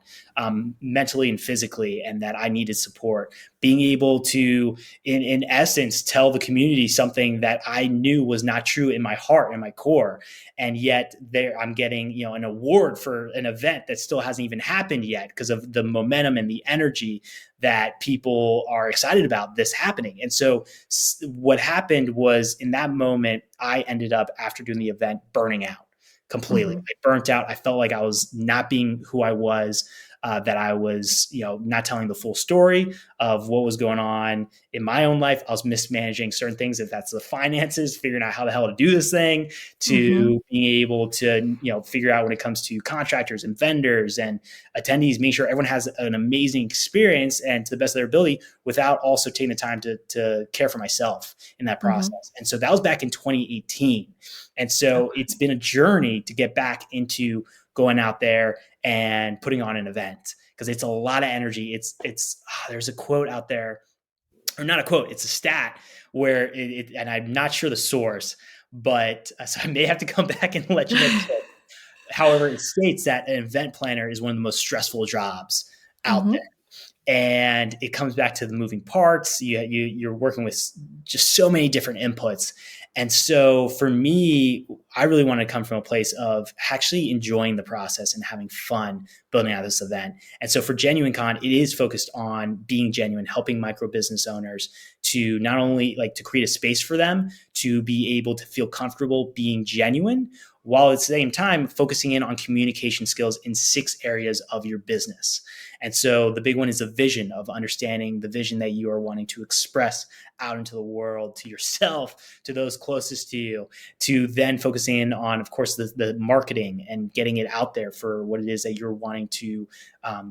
mentally and physically, and that I needed support. Being able to, in essence, tell the community something that I knew was not true in my heart and my core, and yet there I'm getting an award for an event that still hasn't even happened yet because of the momentum and the energy that people are excited about this happening. And so what happened was in that moment, I ended up, after doing the event, burning out completely. Hmm. I burnt out. I felt like I was not being who I was, that I was, not telling the full story of what was going on in my own life. I was mismanaging certain things. If that's the finances, figuring out how the hell to do this thing, Hmm. to being able to, figure out when it comes to contractors and vendors and attendees, make sure everyone has an amazing experience and to the best of their ability without also taking the time to care for myself in that Hmm. process. And so that was back in 2018. And so Okay. it's been a journey to get back into going out there and putting on an event because it's a lot of energy. There's a quote out there, or not a quote, it's a stat where and I'm not sure the source, but so I may have to come back and let you know the source. However, it states that an event planner is one of the most stressful jobs out Hmm. there. and it comes back to the moving parts. You're working with just so many different inputs. And so for me, I really want to come from a place of actually enjoying the process and having fun building out this event. And so for GenuineCon, it is focused on being genuine, helping micro business owners to not only like to create a space for them to be able to feel comfortable being genuine, while at the same time focusing in on communication skills in 6 areas of your business. And so the big one is the vision, of understanding the vision that you are wanting to express out into the world, to yourself, to those closest to you, to then focusing in on, of course, the marketing and getting it out there for what it is that you're wanting to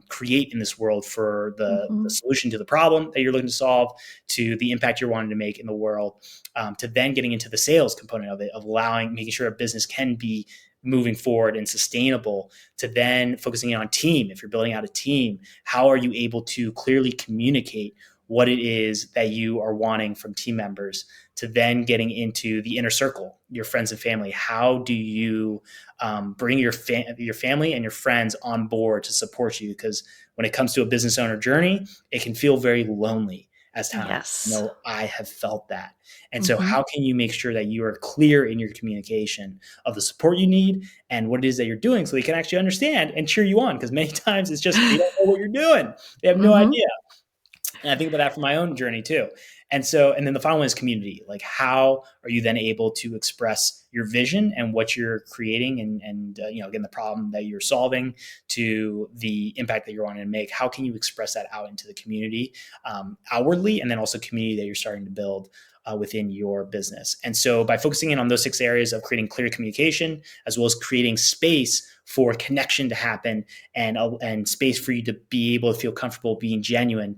create in this world, for the Mhm. solution to the problem that you're looking to solve, to the impact you're wanting to make in the world, to then getting into the sales component of it, of making sure a business can be moving forward and sustainable, to then focusing on team. If you're building out a team, how are you able to clearly communicate what it is that you are wanting from team members, to then getting into the inner circle, your friends and family. How do you bring your family and your friends on board to support you? Because when it comes to a business owner journey, it can feel very lonely as times. Yes. I have felt that. And so Mhm. how can you make sure that you are clear in your communication of the support you need and what it is that you're doing, so they can actually understand and cheer you on? Because many times it's just, they don't know what you're doing. They have no Mhm. idea. And I think about that from my own journey too. And so, and then the final one is community. Like, how are you then able to express your vision and what you're creating, and again, the problem that you're solving, to the impact that you're wanting to make? How can you express that out into the community, outwardly, and then also community that you're starting to build within your business? And so, by focusing in on those 6 areas of creating clear communication, as well as creating space for connection to happen, and space for you to be able to feel comfortable being genuine,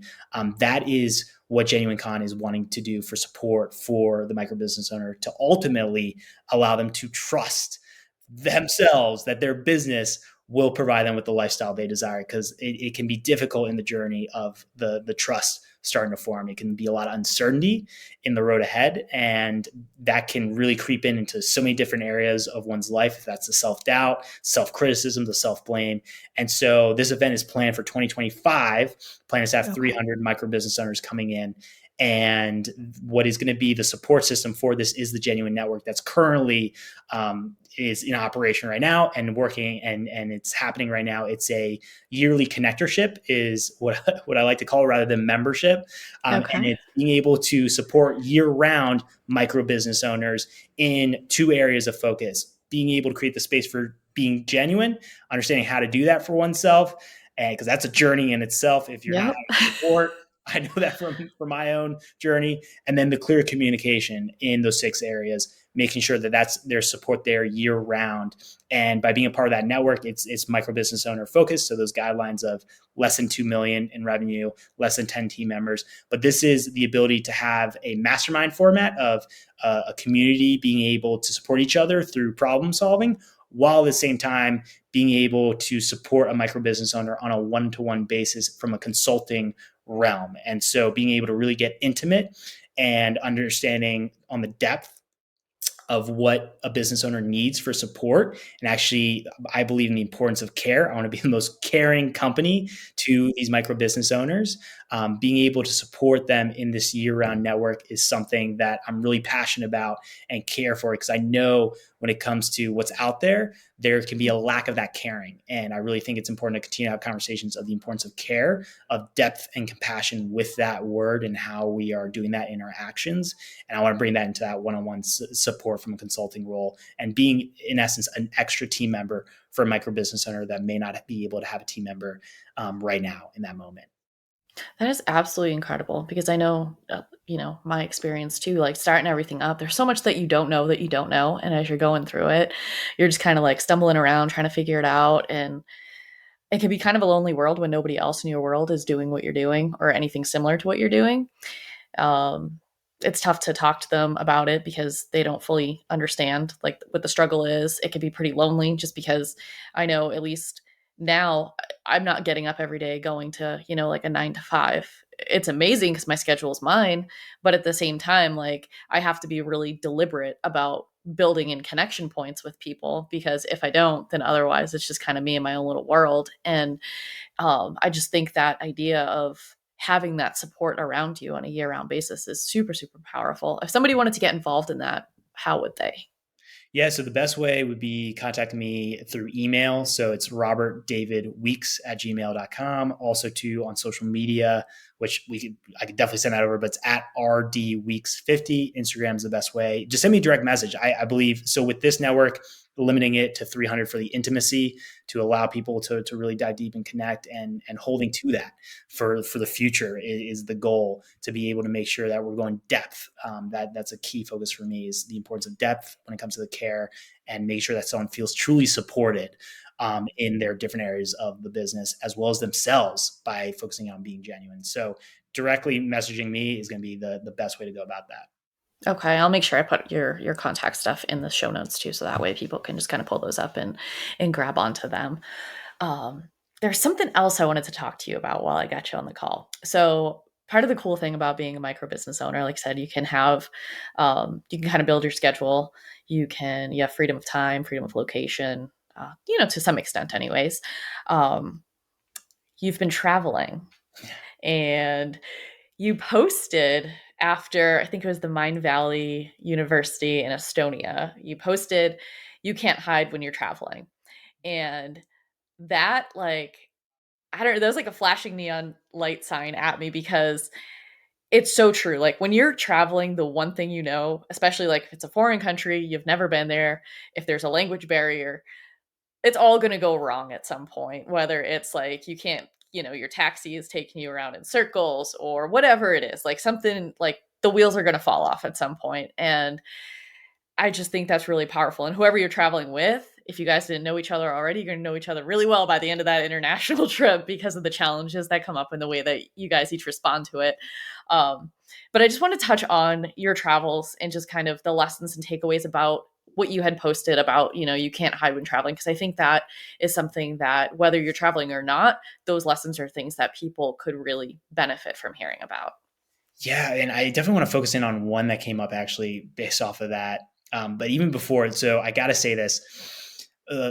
that is what GenuineCon is wanting to do for support for the micro business owner, to ultimately allow them to trust themselves that their business will provide them with the lifestyle they desire. Because it can be difficult in the journey of the trust starting to form. It can be a lot of uncertainty in the road ahead, and that can really creep into so many different areas of one's life. If that's the self-doubt, self-criticism, the self-blame. And so this event is planned for 2025. Plan is to have Okay. 300 micro business owners coming in. And what is going to be the support system for this is the Genuine Network that's currently is in operation right now and working, and it's happening right now. It's a yearly connectorship, is what I like to call it, rather than membership. And Okay. it's being able to support year-round micro business owners in 2 areas of focus: being able to create the space for being genuine, understanding how to do that for oneself, and because that's a journey in itself if you're not Yep. having support. I know that from my own journey. And then the clear communication in those 6 areas, making sure that that's there's support there year round. And by being a part of that network, it's micro business owner focused. So those guidelines of less than 2 million in revenue, less than 10 team members. But this is the ability to have a mastermind format of a community being able to support each other through problem solving, while at the same time being able to support a micro business owner on a one-to-one basis from a consulting realm. And so being able to really get intimate and understanding on the depth of what a business owner needs for support. And actually, I believe in the importance of care. I want to be the most caring company to these micro business owners. Being able to support them in this year-round network is something that I'm really passionate about and care for, because I know when it comes to what's out there, there can be a lack of that caring. And I really think it's important to continue to have conversations of the importance of care, of depth and compassion with that word, and how we are doing that in our actions. And I want to bring that into that one-on-one support from a consulting role, and being, in essence, an extra team member for a micro business owner that may not be able to have a team member right now in that moment. That is absolutely incredible, because I know, my experience too, like starting everything up. There's so much that you don't know that you don't know. And as you're going through it, you're just kind of like stumbling around trying to figure it out. And it can be kind of a lonely world when nobody else in your world is doing what you're doing or anything similar to what you're doing. um, it's tough to talk to them about it because they don't fully understand like what the struggle is. It can be pretty lonely, just because I know, at least now, I'm not getting up every day going to, like a 9 to 5. It's amazing because my schedule is mine, but at the same time, like, I have to be really deliberate about building in connection points with people, because if I don't, then otherwise it's just kind of me in my own little world. And I just think that idea of having that support around you on a year-round basis is super, super powerful. If somebody wanted to get involved in that, how would they? Yeah, so the best way would be contacting me through email. So it's robertdavidweeks@gmail.com. Also too on social media, which I could definitely send that over, but it's at rdweeks50. Instagram's the best way. Just send me a direct message. I believe so with this network, limiting it to 300 for the intimacy to allow people to really dive deep and connect, and holding to that for the future is the goal, to be able to make sure that we're going depth. That's a key focus for me, is the importance of depth when it comes to the care, and make sure that someone feels truly supported in their different areas of the business, as well as themselves, by focusing on being genuine. So directly messaging me is going to be the best way to go about that. Okay, I'll make sure I put your contact stuff in the show notes too, so that way people can just kind of pull those up and grab onto them. Um, there's something else I wanted to talk to you about while I got you on the call. So part of the cool thing about being a micro business owner, like I said, you can kind of build your schedule. You have freedom of time, freedom of location, to some extent, anyways. Um, you've been traveling, and you posted after, I think it was the Mind Valley University in Estonia. You posted, "You can't hide when you're traveling," and that, like, I don't know, that was like a flashing neon light sign at me, because it's so true. Like, when you're traveling, the one thing especially like if it's a foreign country, you've never been there, if there's a language barrier, it's all going to go wrong at some point, whether it's like you can't, your taxi is taking you around in circles or whatever it is, like something like the wheels are going to fall off at some point. And I just think that's really powerful. And whoever you're traveling with, if you guys didn't know each other already, you're going to know each other really well by the end of that international trip, because of the challenges that come up and the way that you guys each respond to it. Um, but I just want to touch on your travels and just kind of the lessons and takeaways about what you had posted about, you can't hide when traveling. Because I think that is something that, whether you're traveling or not, those lessons are things that people could really benefit from hearing about. Yeah, and I definitely want to focus in on one that came up actually based off of that. But even before it, so I got to say this.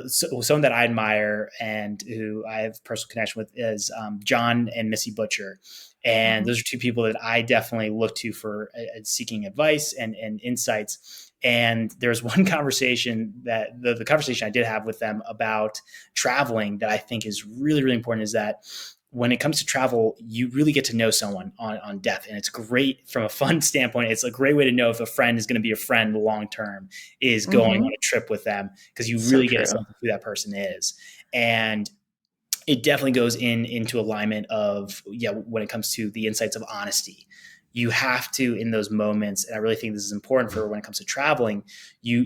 Someone that I admire and who I have personal connection with is John and Missy Butcher. And Mhm. those are two people that I definitely look to for seeking advice and insights. And there's one conversation that the conversation I did have with them about traveling that I think is really, really important, is that when it comes to travel, you really get to know someone on depth. And it's great from a fun standpoint. It's a great way to know if a friend is going to be a friend long term, is going on Mhm. a trip with them, because you So really get a true. sense of who that person is. And it definitely goes into alignment of, yeah, when it comes to the insights of honesty. You have to, in those moments, and I really think this is important for when it comes to traveling, you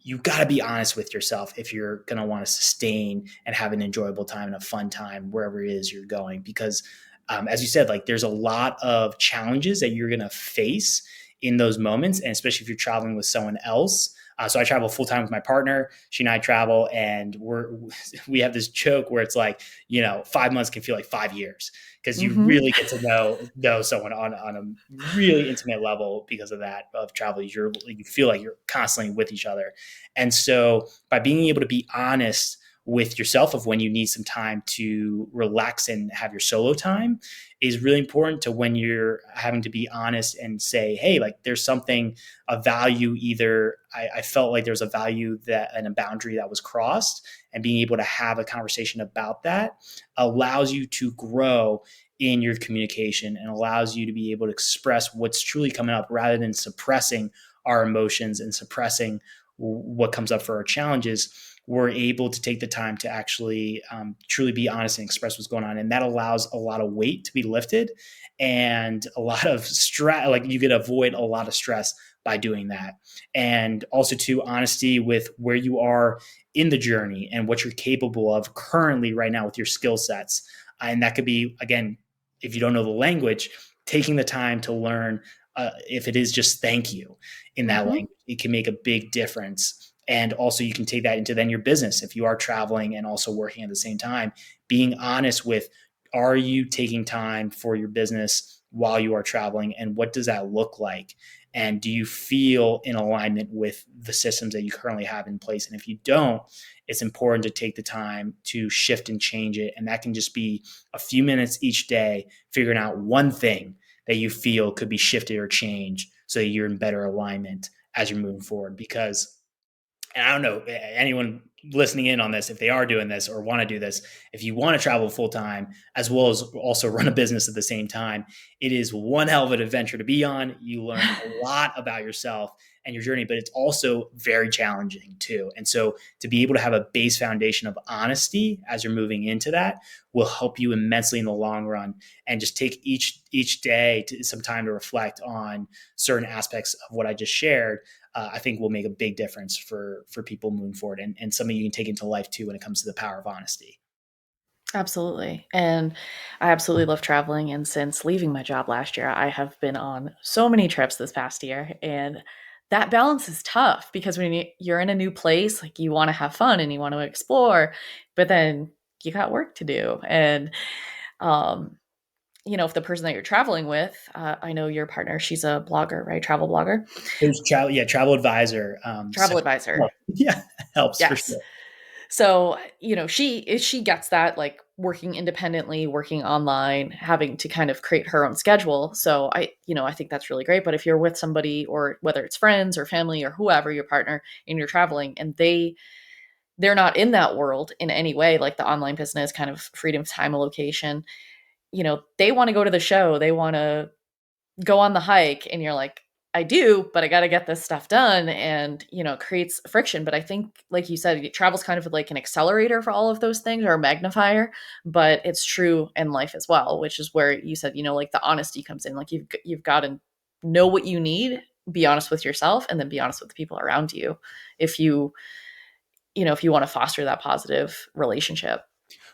you got to be honest with yourself if you're going to want to sustain and have an enjoyable time and a fun time wherever it is you're going. Because as you said, like, there's a lot of challenges that you're going to face in those moments, and especially if you're traveling with someone else. So I travel full time with my partner. She and I travel, and we have this joke where it's like, 5 months can feel like 5 years, because you Mhm. really get to know someone on a really intimate level because of that of travel. You feel like you're constantly with each other, and so by being able to be honest with yourself of when you need some time to relax and have your solo time is really important, to when you're having to be honest and say, hey, like, there's something of value. Either I felt like there's a value that and a boundary that was crossed, and being able to have a conversation about that allows you to grow in your communication and allows you to be able to express what's truly coming up, rather than suppressing our emotions and suppressing what comes up for our challenges. We're able to take the time to actually truly be honest and express what's going on. And that allows a lot of weight to be lifted, and a lot of stress. Like, you could avoid a lot of stress by doing that. And also, to honesty with where you are in the journey and what you're capable of currently right now with your skill sets. And that could be, again, if you don't know the language, taking the time to learn, if it is just thank you in that Mhm. language, it can make a big difference. And also, you can take that into then your business. If you are traveling and also working at the same time, being honest with, are you taking time for your business while you are traveling, and what does that look like? And do you feel in alignment with the systems that you currently have in place? And if you don't, it's important to take the time to shift and change it. And that can just be a few minutes each day, figuring out one thing that you feel could be shifted or changed so that you're in better alignment as you're moving forward. Because, and I don't know, anyone listening in on this, if they are doing this or want to do this, if you want to travel full time as well as also run a business at the same time, it is one hell of an adventure to be on. You learn a lot about yourself and your journey, but it's also very challenging too. And so to be able to have a base foundation of honesty as you're moving into that will help you immensely in the long run. And just take each day to some time to reflect on certain aspects of what I just shared. I think will make a big difference for people moving forward, and something you can take into life too when it comes to the power of honesty. Absolutely. And I absolutely love traveling. And since leaving my job last year, I have been on so many trips this past year. And that balance is tough because when you're in a new place, like you want to have fun and you want to explore, but then you got work to do. And, um, if the person that you're traveling with, I know your partner, she's a blogger, right? Travel blogger, It was travel, yeah, travel advisor. So travel advisor. yeah, helps for Yes. sure. So, she gets that, like working independently, working online, having to kind of create her own schedule. So I think that's really great. But if you're with somebody, or whether it's friends or family or whoever, your partner, and you're traveling and they're not in that world in any way, like the online business, kind of freedom of time, location, they want to go to the show, they want to go on the hike, and you're like, I do, but I got to get this stuff done, and it creates friction. But I think, like you said, travel's kind of like an accelerator for all of those things, or a magnifier. But it's true in life as well, which is where you said, like the honesty comes in. Like you've got to know what you need, be honest with yourself, and then be honest with the people around you, if you want to foster that positive relationship.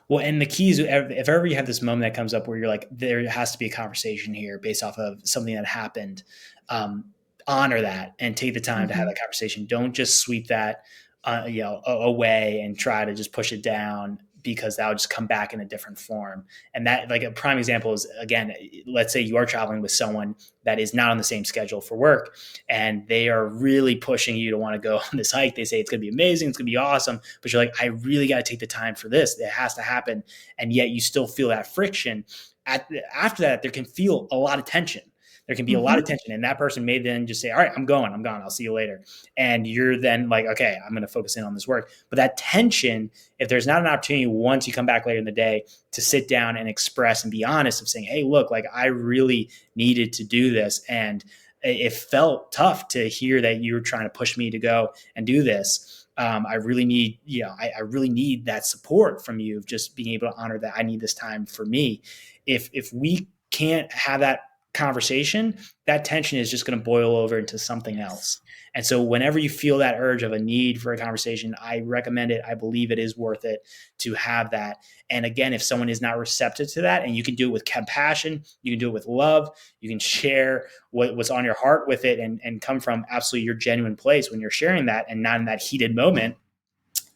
Well, and the key is if ever you have this moment that comes up where you're like, there has to be a conversation here based off of something that happened, um, honor that and take the time to have Hmm. that conversation. Don't just sweep that, away and try to just push it down, because that'll just come back in a different form. And that, like, a prime example is, again, let's say you are traveling with someone that is not on the same schedule for work, and they are really pushing you to want to go on this hike. They say it's going to be amazing, it's going to be awesome, but you're like, I really got to take the time for this. It has to happen. And yet you still feel that friction. After that, there can feel a lot of tension. There can be a lot of Hmm. tension, and that person may then just say, all right, I'm going, I'm gone, I'll see you later. And you're then like, okay, I'm going to focus in on this work. But that tension, if there's not an opportunity once you come back later in the day to sit down and express and be honest of saying, hey, look, like, I really needed to do this, and it felt tough to hear that you were trying to push me to go and do this. I really need, I really need that support from you of just being able to honor that I need this time for me. If we can't have that conversation, that tension is just going to boil over into something Yes. else. And so whenever you feel that urge of a need for a conversation, I recommend it. I believe it is worth it to have that. And again, if someone is not receptive to that, and you can do it with compassion, you can do it with love, you can share what's on your heart with it, and come from absolutely your genuine place when you're sharing that, and not in that heated moment.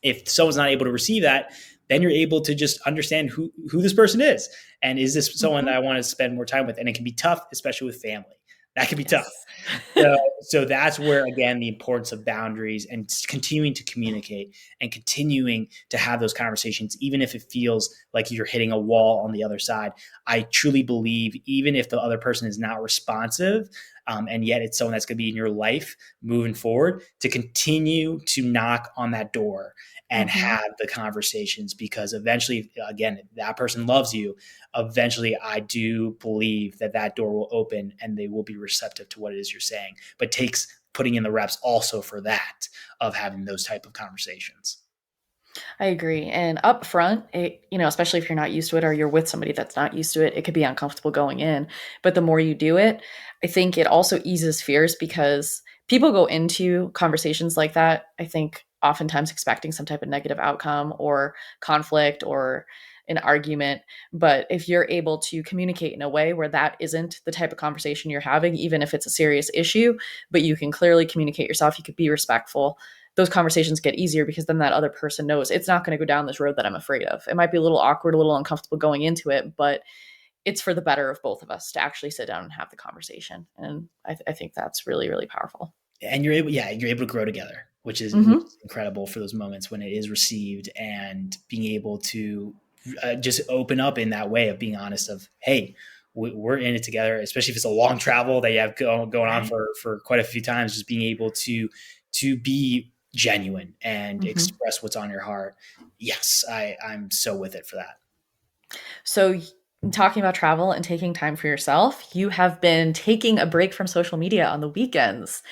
If someone's not able to receive that, then you're able to just understand who this person is. And is this someone Hmm. that I want to spend more time with? And it can be tough, especially with family. That can be tough. Yes. So that's where, again, the importance of boundaries and continuing to communicate and continuing to have those conversations, even if it feels like you're hitting a wall on the other side. I truly believe, even if the other person is not responsive, and yet it's someone that's going to be in your life moving forward, to continue to knock on that door and Hmm. have the conversations, because eventually, again, that person loves you. Eventually, I do believe that that door will open and they will be receptive to what it is you're saying, but takes putting in the reps also for that, of having those type of conversations. I agree. And up front, especially if you're not used to it, or you're with somebody that's not used to it, it could be uncomfortable going in. But the more you do it, I think it also eases fears, because people go into conversations like that, I think, oftentimes expecting some type of negative outcome or conflict or an argument. But if you're able to communicate in a way where that isn't the type of conversation you're having, even if it's a serious issue, but you can clearly communicate yourself, you could be respectful, those conversations get easier, because then that other person knows it's not going to go down this road that I'm afraid of. It might be a little awkward, a little uncomfortable going into it, but it's for the better of both of us to actually sit down and have the conversation. And I think that's really, really powerful. And you're able to grow together, which Mm-hmm. is incredible for those moments when it is received, and being able to just open up in that way of being honest of, hey, we're in it together, especially if it's a long travel that you have going on Right. for quite a few times, just being able to be genuine and Mm-hmm. express what's on your heart. Yes, I'm so with it for that. So, talking about travel and taking time for yourself, you have been taking a break from social media on the weekends.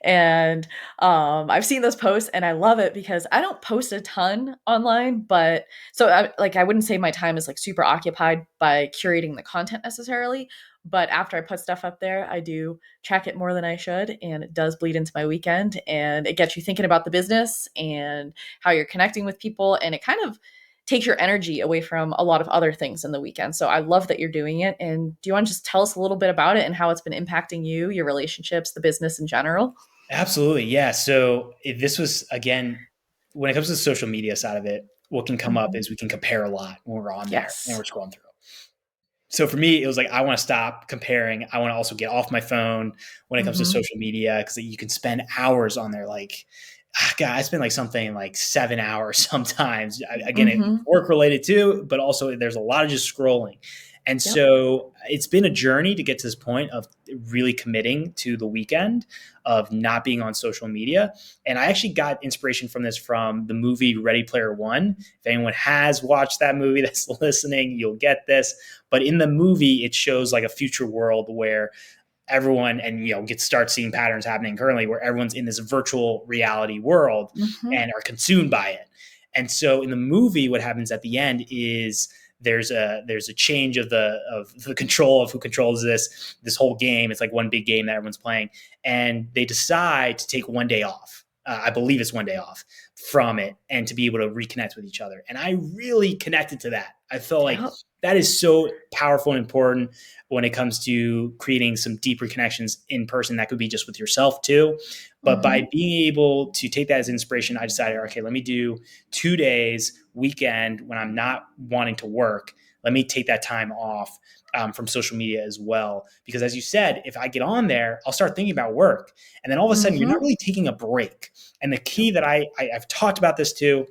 And I've seen those posts and I love it because I don't post a ton online, but I wouldn't say my time is like super occupied by curating the content necessarily. But after I put stuff up there, I do track it more than I should. And it does bleed into my weekend and it gets you thinking about the business and how you're connecting with people. And it kind of takes your energy away from a lot of other things in the weekend. So I love that you're doing it. And do you want to just tell us a little bit about it and how it's been impacting you, your relationships, the business in general? Absolutely. Yeah. So this was, again, when it comes to the social media side of it, what can come up Mhm. is we can compare a lot when we're on there and Yes. we're scrolling through. So for me, it was like, I want to stop comparing. I want to also get off my phone when it comes to Mhm. social media, because you can spend hours on there. Like, God, I spend like something like 7 hours sometimes. Again, it's Mhm. work related too, but also there's a lot of just scrolling. And Yep. so it's been a journey to get to this point of really committing to the weekend of not being on social media. And I actually got inspiration from this from the movie Ready Player One. If anyone has watched that movie that's listening, you'll get this. But in the movie, it shows like a future world where everyone, and get start seeing patterns happening currently where everyone's in this virtual reality world Mhm. and are consumed by it. And so in the movie, what happens at the end is there's a change of the control of who controls this whole game. It's like one big game that everyone's playing, and they decide to take one day off. I believe it's one day off from it, and to be able to reconnect with each other. And I really connected to that. I felt like Yep. that is so powerful and important when it comes to creating some deeper connections in person. That could be just with yourself too. But by Mhm. being able to take that as inspiration, I decided, okay, let me do 2 days weekend when I'm not wanting to work. Let me take that time off from social media as well. Because as you said, if I get on there, I'll start thinking about work. And then all of a sudden, you're not Mhm. really taking a break. And the Yep. key that I've talked about this too,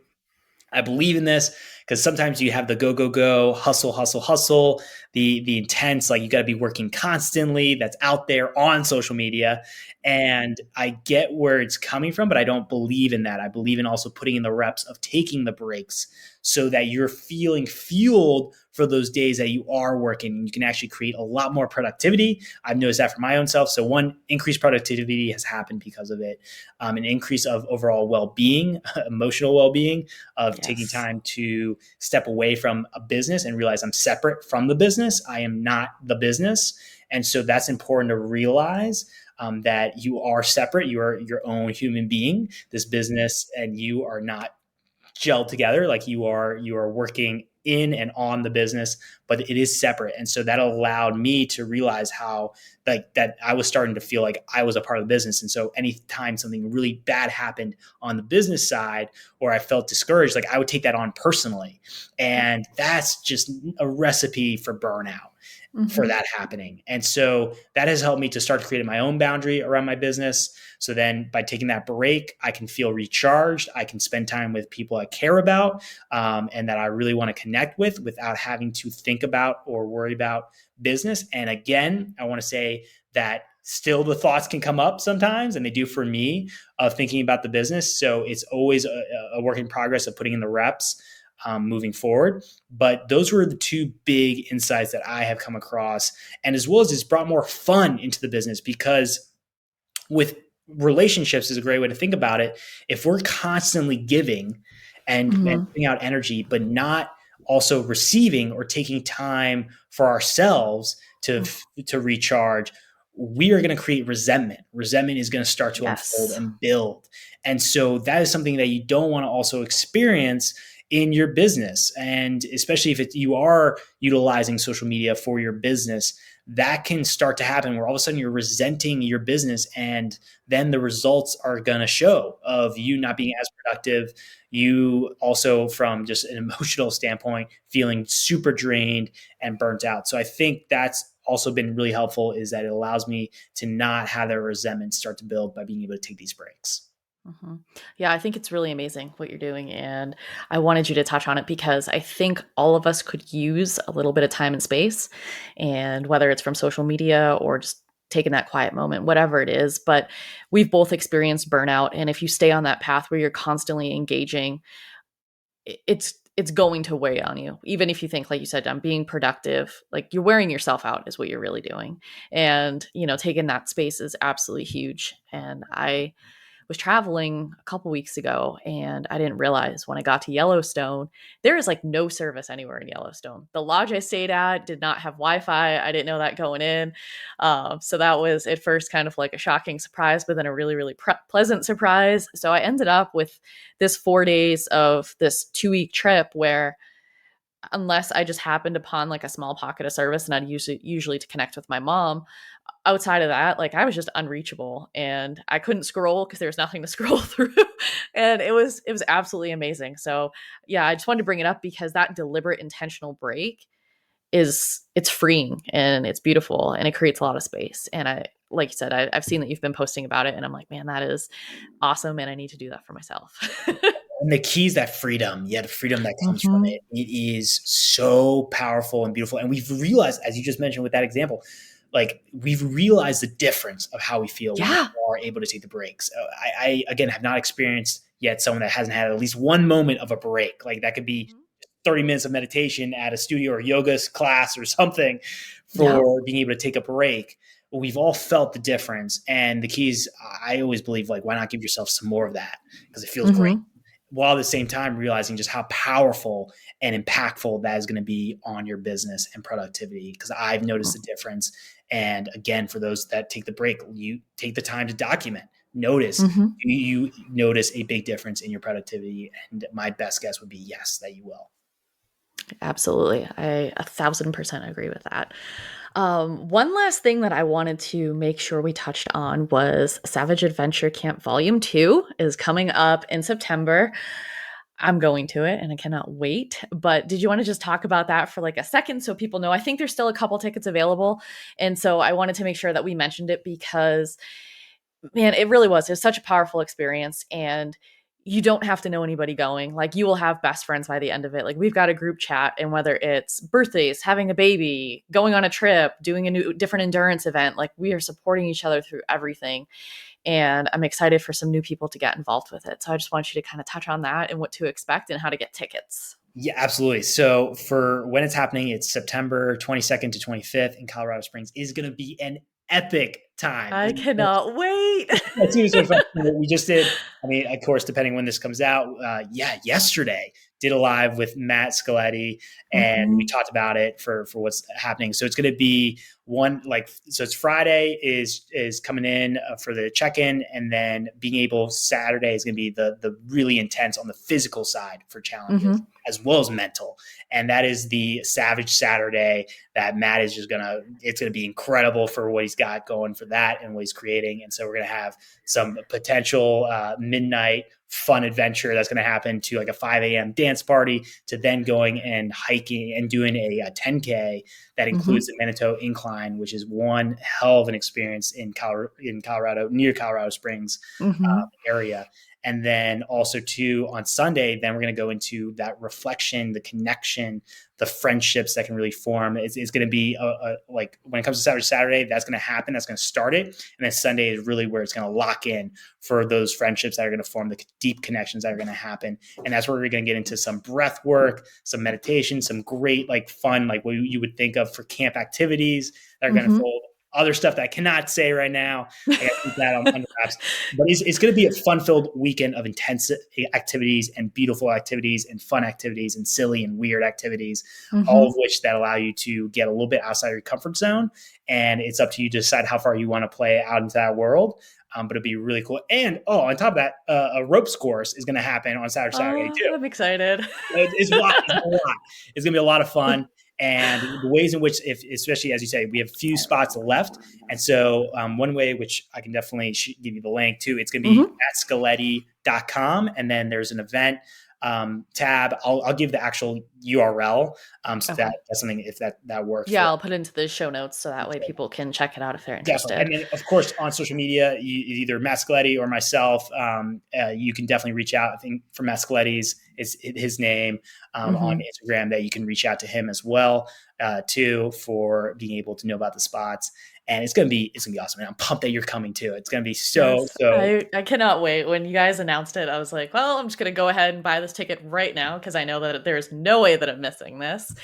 I believe in this, because sometimes you have the go, go, go, hustle, hustle, hustle, the intense, like you got to be working constantly, that's out there on social media. And I get where it's coming from, but I don't believe in that. I believe in also putting in the reps of taking the breaks so that you're feeling fueled for those days that you are working, and you can actually create a lot more productivity. I've noticed that for my own self. So one, increased productivity has happened because of it. An increase of overall well-being, emotional well-being, of taking Yes. time to step away from a business and realize I'm separate from the business. I am not the business. And so that's important to realize, that you are separate. You are your own human being, this business, and you are not gelled together. Like you are working in and on the business, but it is separate. And so that allowed me to realize how, like, that I was starting to feel like I was a part of the business. And so anytime something really bad happened on the business side, or I felt discouraged, like I would take that on personally. Yep. And that's just a recipe for burnout, for Mhm. that happening. And so that has helped me to start creating my own boundary around my business. So then by taking that break, I can feel recharged. I can spend time with people I care about, and that I really want to connect with, without having to think about or worry about business. And again, I want to say that still the thoughts can come up sometimes, and they do for me, of thinking about the business. So it's always a work in progress of putting in the reps, moving forward. But those were the two big insights that I have come across. And as well as it's brought more fun into the business, because with relationships is a great way to think about it. If we're constantly giving and Mhm. putting out energy, but not also receiving or taking time for ourselves to recharge, we are going to create resentment. Resentment is going to start to unfold Yes. and build. And so that is something that you don't want to also experience in your business. And especially if you are utilizing social media for your business, that can start to happen where all of a sudden you're resenting your business, and then the results are going to show of you not being as productive. You also, from just an emotional standpoint, feeling super drained and burnt out. So I think that's also been really helpful, is that it allows me to not have that resentment start to build by being able to take these breaks. hmm Yeah, I think it's really amazing what you're doing. And I wanted you to touch on it because I think all of us could use a little bit of time and space. And whether it's from social media or just taking that quiet moment, whatever it is, but we've both experienced burnout. And if you stay on that path where you're constantly engaging, it's going to weigh on you. Even if you think, like you said, I'm being productive, like you're wearing yourself out is what you're really doing. And, taking that space is absolutely huge. And I was traveling a couple weeks ago and I didn't realize when I got to Yellowstone, there is like no service anywhere in Yellowstone. The lodge I stayed at did not have Wi Fi. I didn't know that going in. So that was at first kind of like a shocking surprise, but then a really, really pleasant surprise. So I ended up with this 4 days of this 2 week trip where unless I just happened upon like a small pocket of service and I'd usually to connect with my mom, outside of that, like I was just unreachable and I couldn't scroll because there was nothing to scroll through. And it was absolutely amazing. So yeah, I just wanted to bring it up because that deliberate intentional break it's freeing and it's beautiful and it creates a lot of space. And I like you said, I've seen that you've been posting about it and I'm like, man, that is awesome. And I need to do that for myself. And the key is that freedom, yeah, the freedom that comes from hmm it. It is so powerful and beautiful. And we've realized, as you just mentioned with that example, like we've realized the difference of how we feel when we Yeah. are able to take the breaks. I again have not experienced yet someone that hasn't had at least one moment of a break. Like that could be Mhm. 30 minutes of meditation at a studio or yoga class or something Yeah. for being able to take a break. We've all felt the difference. And the key is, I always believe, like, why not give yourself some more of that? Because it feels great, hmm while at the same time realizing just how powerful and impactful that is going to be on your business and productivity. Because I've noticed the difference. And again, for those that take the break, you take the time to document, notice. hmm Do you notice a big difference in your productivity? And my best guess would be yes, that you will. Absolutely. I 1,000% agree with that. One last thing that I wanted to make sure we touched on was Savage Adventure Camp Volume 2 is coming up in September. I'm going to it and I cannot wait. But did you want to just talk about that for like a second so people know? I think there's still a couple tickets available. And so I wanted to make sure that we mentioned it because man, it really was. It was such a powerful experience. And you don't have to know anybody going. Like, you will have best friends by the end of it. Like, we've got a group chat, and whether it's birthdays, having a baby, going on a trip, doing a new, different endurance event, like, we are supporting each other through everything. And I'm excited for some new people to get involved with it. So I just want you to kind of touch on that and what to expect and how to get tickets. Yeah, absolutely. So for when it's happening, it's September 22nd to 25th in Colorado Springs. Is going to be an epic time. I cannot wait. As soon as we're fun, we just did. I mean, of course, depending when this comes out, yesterday did a live with Matt Scaletti, and we hmm talked about it for what's happening. So it's going to be one like so. It's Friday is coming in for the check in, and then being able Saturday is going to be the really intense on the physical side for challenges hmm as well as mental, and that is the Savage Saturday that Matt is just it's gonna be incredible for what he's got going for that and what he's creating. And so we're gonna have some potential midnight fun adventure that's gonna happen to like a 5 a.m. dance party to then going and hiking and doing a 10K that includes hmm the Manitou Incline, which is one hell of an experience in Colorado, near Colorado Springs hmm area. And then also too on Sunday, then we're going to go into that reflection, the connection, the friendships that can really form. It's going to be like when it comes to Saturday, that's going to happen. That's going to start it. And then Sunday is really where it's going to lock in for those friendships that are going to form, the deep connections that are going to happen. And that's where we're going to get into some breath work, some meditation, some great like fun, like what you would think of for camp activities that are going to hmm fold. other stuff that I cannot say right now. I got to keep that on under wraps. But it's going to be a fun-filled weekend of intense activities and beautiful activities and fun activities and silly and weird activities, all of Mm-hmm. which that allow you to get a little bit outside your comfort zone. And it's up to you to decide how far you want to play out into that world. But it'll be really cool. And on top of that, a ropes course is going to happen on Saturday Oh, too. I'm excited. It's a lot. It's going to be a lot of fun. And the ways in which, if especially as you say, we have a few spots left. And so one way, which I can definitely give you the link to, it's going to be Mm-hmm. at scaletti.com. And then there's an event tab. I'll give the actual URL. So Okay. that's something if that works Yeah, for. I'll put it into the show notes so that way people can check it out if they're Definitely. interested. And then, of course, on social media, either Matt Scaletti or myself, you can definitely reach out. I think for Matt Scaletti's is his name on Mm-hmm. Instagram that you can reach out to him as well, too, for being able to know about the spots. And it's gonna be awesome. And I'm pumped that you're coming too. It's gonna be so Yes, so. I cannot wait. When you guys announced it, I was like, well, I'm just going to go ahead and buy this ticket right now because I know that there's no way that I'm missing this.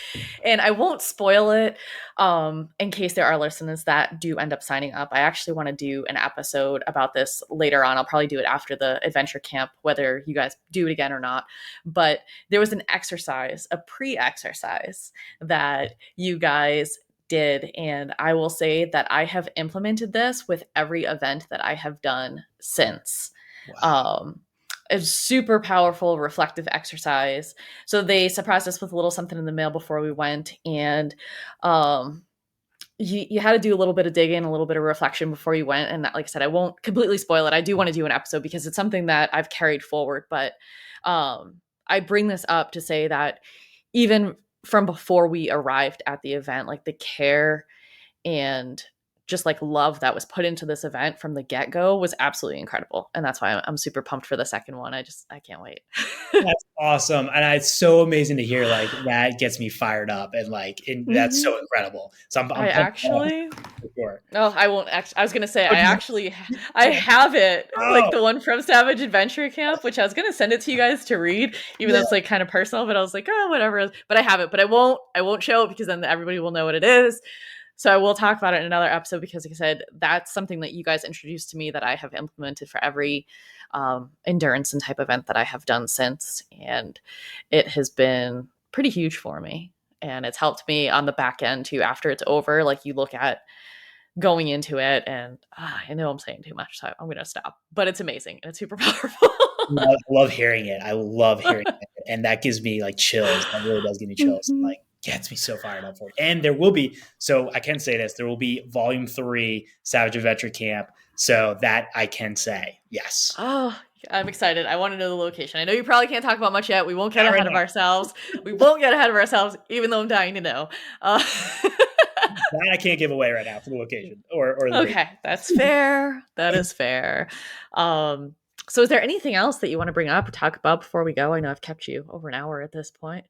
And I won't spoil it in case there are listeners that do end up signing up. I actually want to do an episode about this later on. I'll probably do it after the adventure camp, whether you guys do it again or not. But there was an exercise, a pre exercise that you guys did. And I will say that I have implemented this with every event that I have done since. Wow. Um, a super powerful reflective exercise. So they surprised us with a little something in the mail before we went, and um, you had to do a little bit of digging, a little bit of reflection before you went. And like I said, I won't completely spoil it. I do want to do an episode because it's something that I've carried forward. But I bring this up to say that even from before we arrived at the event, like the care and just like love that was put into this event from the get-go was absolutely incredible. And that's why I'm super pumped for the second one. I can't wait. That's awesome. And it's so amazing to hear like that gets me fired up and that's Mm-hmm. so incredible. So I'm I pumped for actually sure. No, I won't actually. I was gonna say Oh, I actually I have it, like oh, the one from Savage Adventure Camp, which I was gonna send it to you guys to read, even though yeah. it's like kind of personal. But I was like, oh, whatever. But I have it, but I won't show it because then everybody will know what it is. So I will talk about it in another episode because, like I said, that's something that you guys introduced to me that I have implemented for every endurance and type event that I have done since, and it has been pretty huge for me. And it's helped me on the back end too. After it's over, like you look at going into it and I know I'm saying too much, so I'm gonna stop, but it's amazing and it's super powerful. Love hearing it. I love hearing it. And that gives me like chills. That really does give me chills. Mhm. Like gets me so fired up for it. And there will be, so I can say this, there will be volume 3 Savage Adventure Camp. So that I can say, yes. Oh, I'm excited. I want to know the location. I know you probably can't talk about much yet. We won't get Not right ahead of now. ourselves. We won't get ahead of ourselves, even though I'm dying to know. That I can't give away right now for the location or the date. Okay, that's fair. That is fair. Um, so is there anything else that you want to bring up or talk about before we go? I know I've kept you over an hour at this point.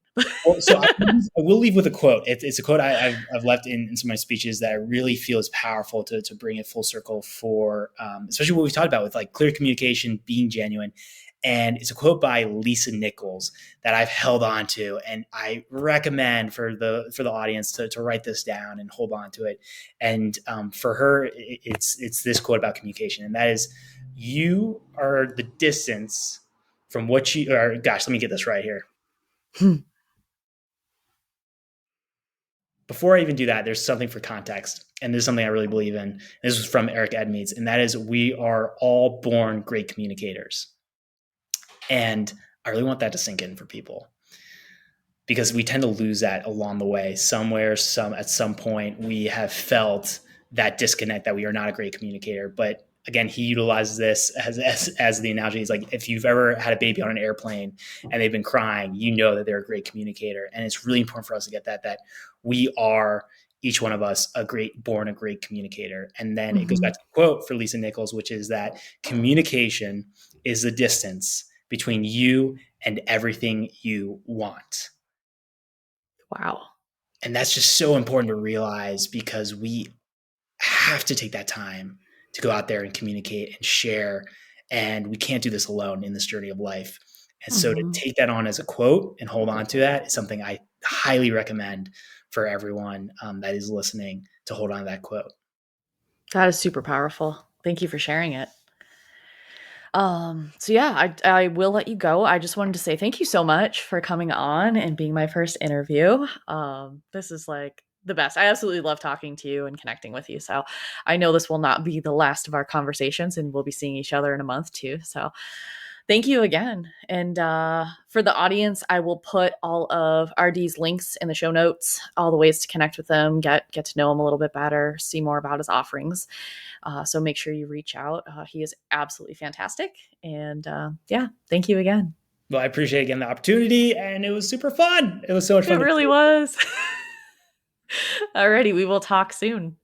Well, so I will leave with a quote. It's a quote I've left in some of my speeches that I really feel is powerful to bring it full circle for, especially what we've talked about with like clear communication, being genuine. And it's a quote by Lisa Nichols that I've held on to, and I recommend for the audience to write this down and hold on to it. And for her, it's this quote about communication, and that is, "You are the distance from what you are." Gosh, let me get this right here. Before I even do that, there's something for context. And this is something I really believe in. This is from Eric Edmeades, and that is, we are all born great communicators. And I really want that to sink in for people because we tend to lose that along the way. At some point, we have felt that disconnect that we are not a great communicator. But again, he utilizes this as the analogy. He's like, if you've ever had a baby on an airplane and they've been crying, you know that they're a great communicator. And it's really important for us to get that we are, each one of us, a great communicator. And then it goes back Mhm. to the quote for Lisa Nichols, which is that communication is the distance between you and everything you want. Wow. And that's just so important to realize because we have to take that time to go out there and communicate and share. And we can't do this alone in this journey of life. And so to Mhm. take that on as a quote and hold on to that is something I highly recommend for everyone that is listening to hold on to that quote. That is super powerful. Thank you for sharing it. So yeah, I will let you go. I just wanted to say thank you so much for coming on and being my first interview. This is like the best. I absolutely love talking to you and connecting with you. So I know this will not be the last of our conversations, and we'll be seeing each other in a month too. So thank you again. And for the audience, I will put all of RD's links in the show notes, all the ways to connect with them, get to know him a little bit better, see more about his offerings. So make sure you reach out. He is absolutely fantastic. And yeah, thank you again. Well, I appreciate again the opportunity, and it was super fun. It was so much It fun to really do. was. Alrighty, we will talk soon.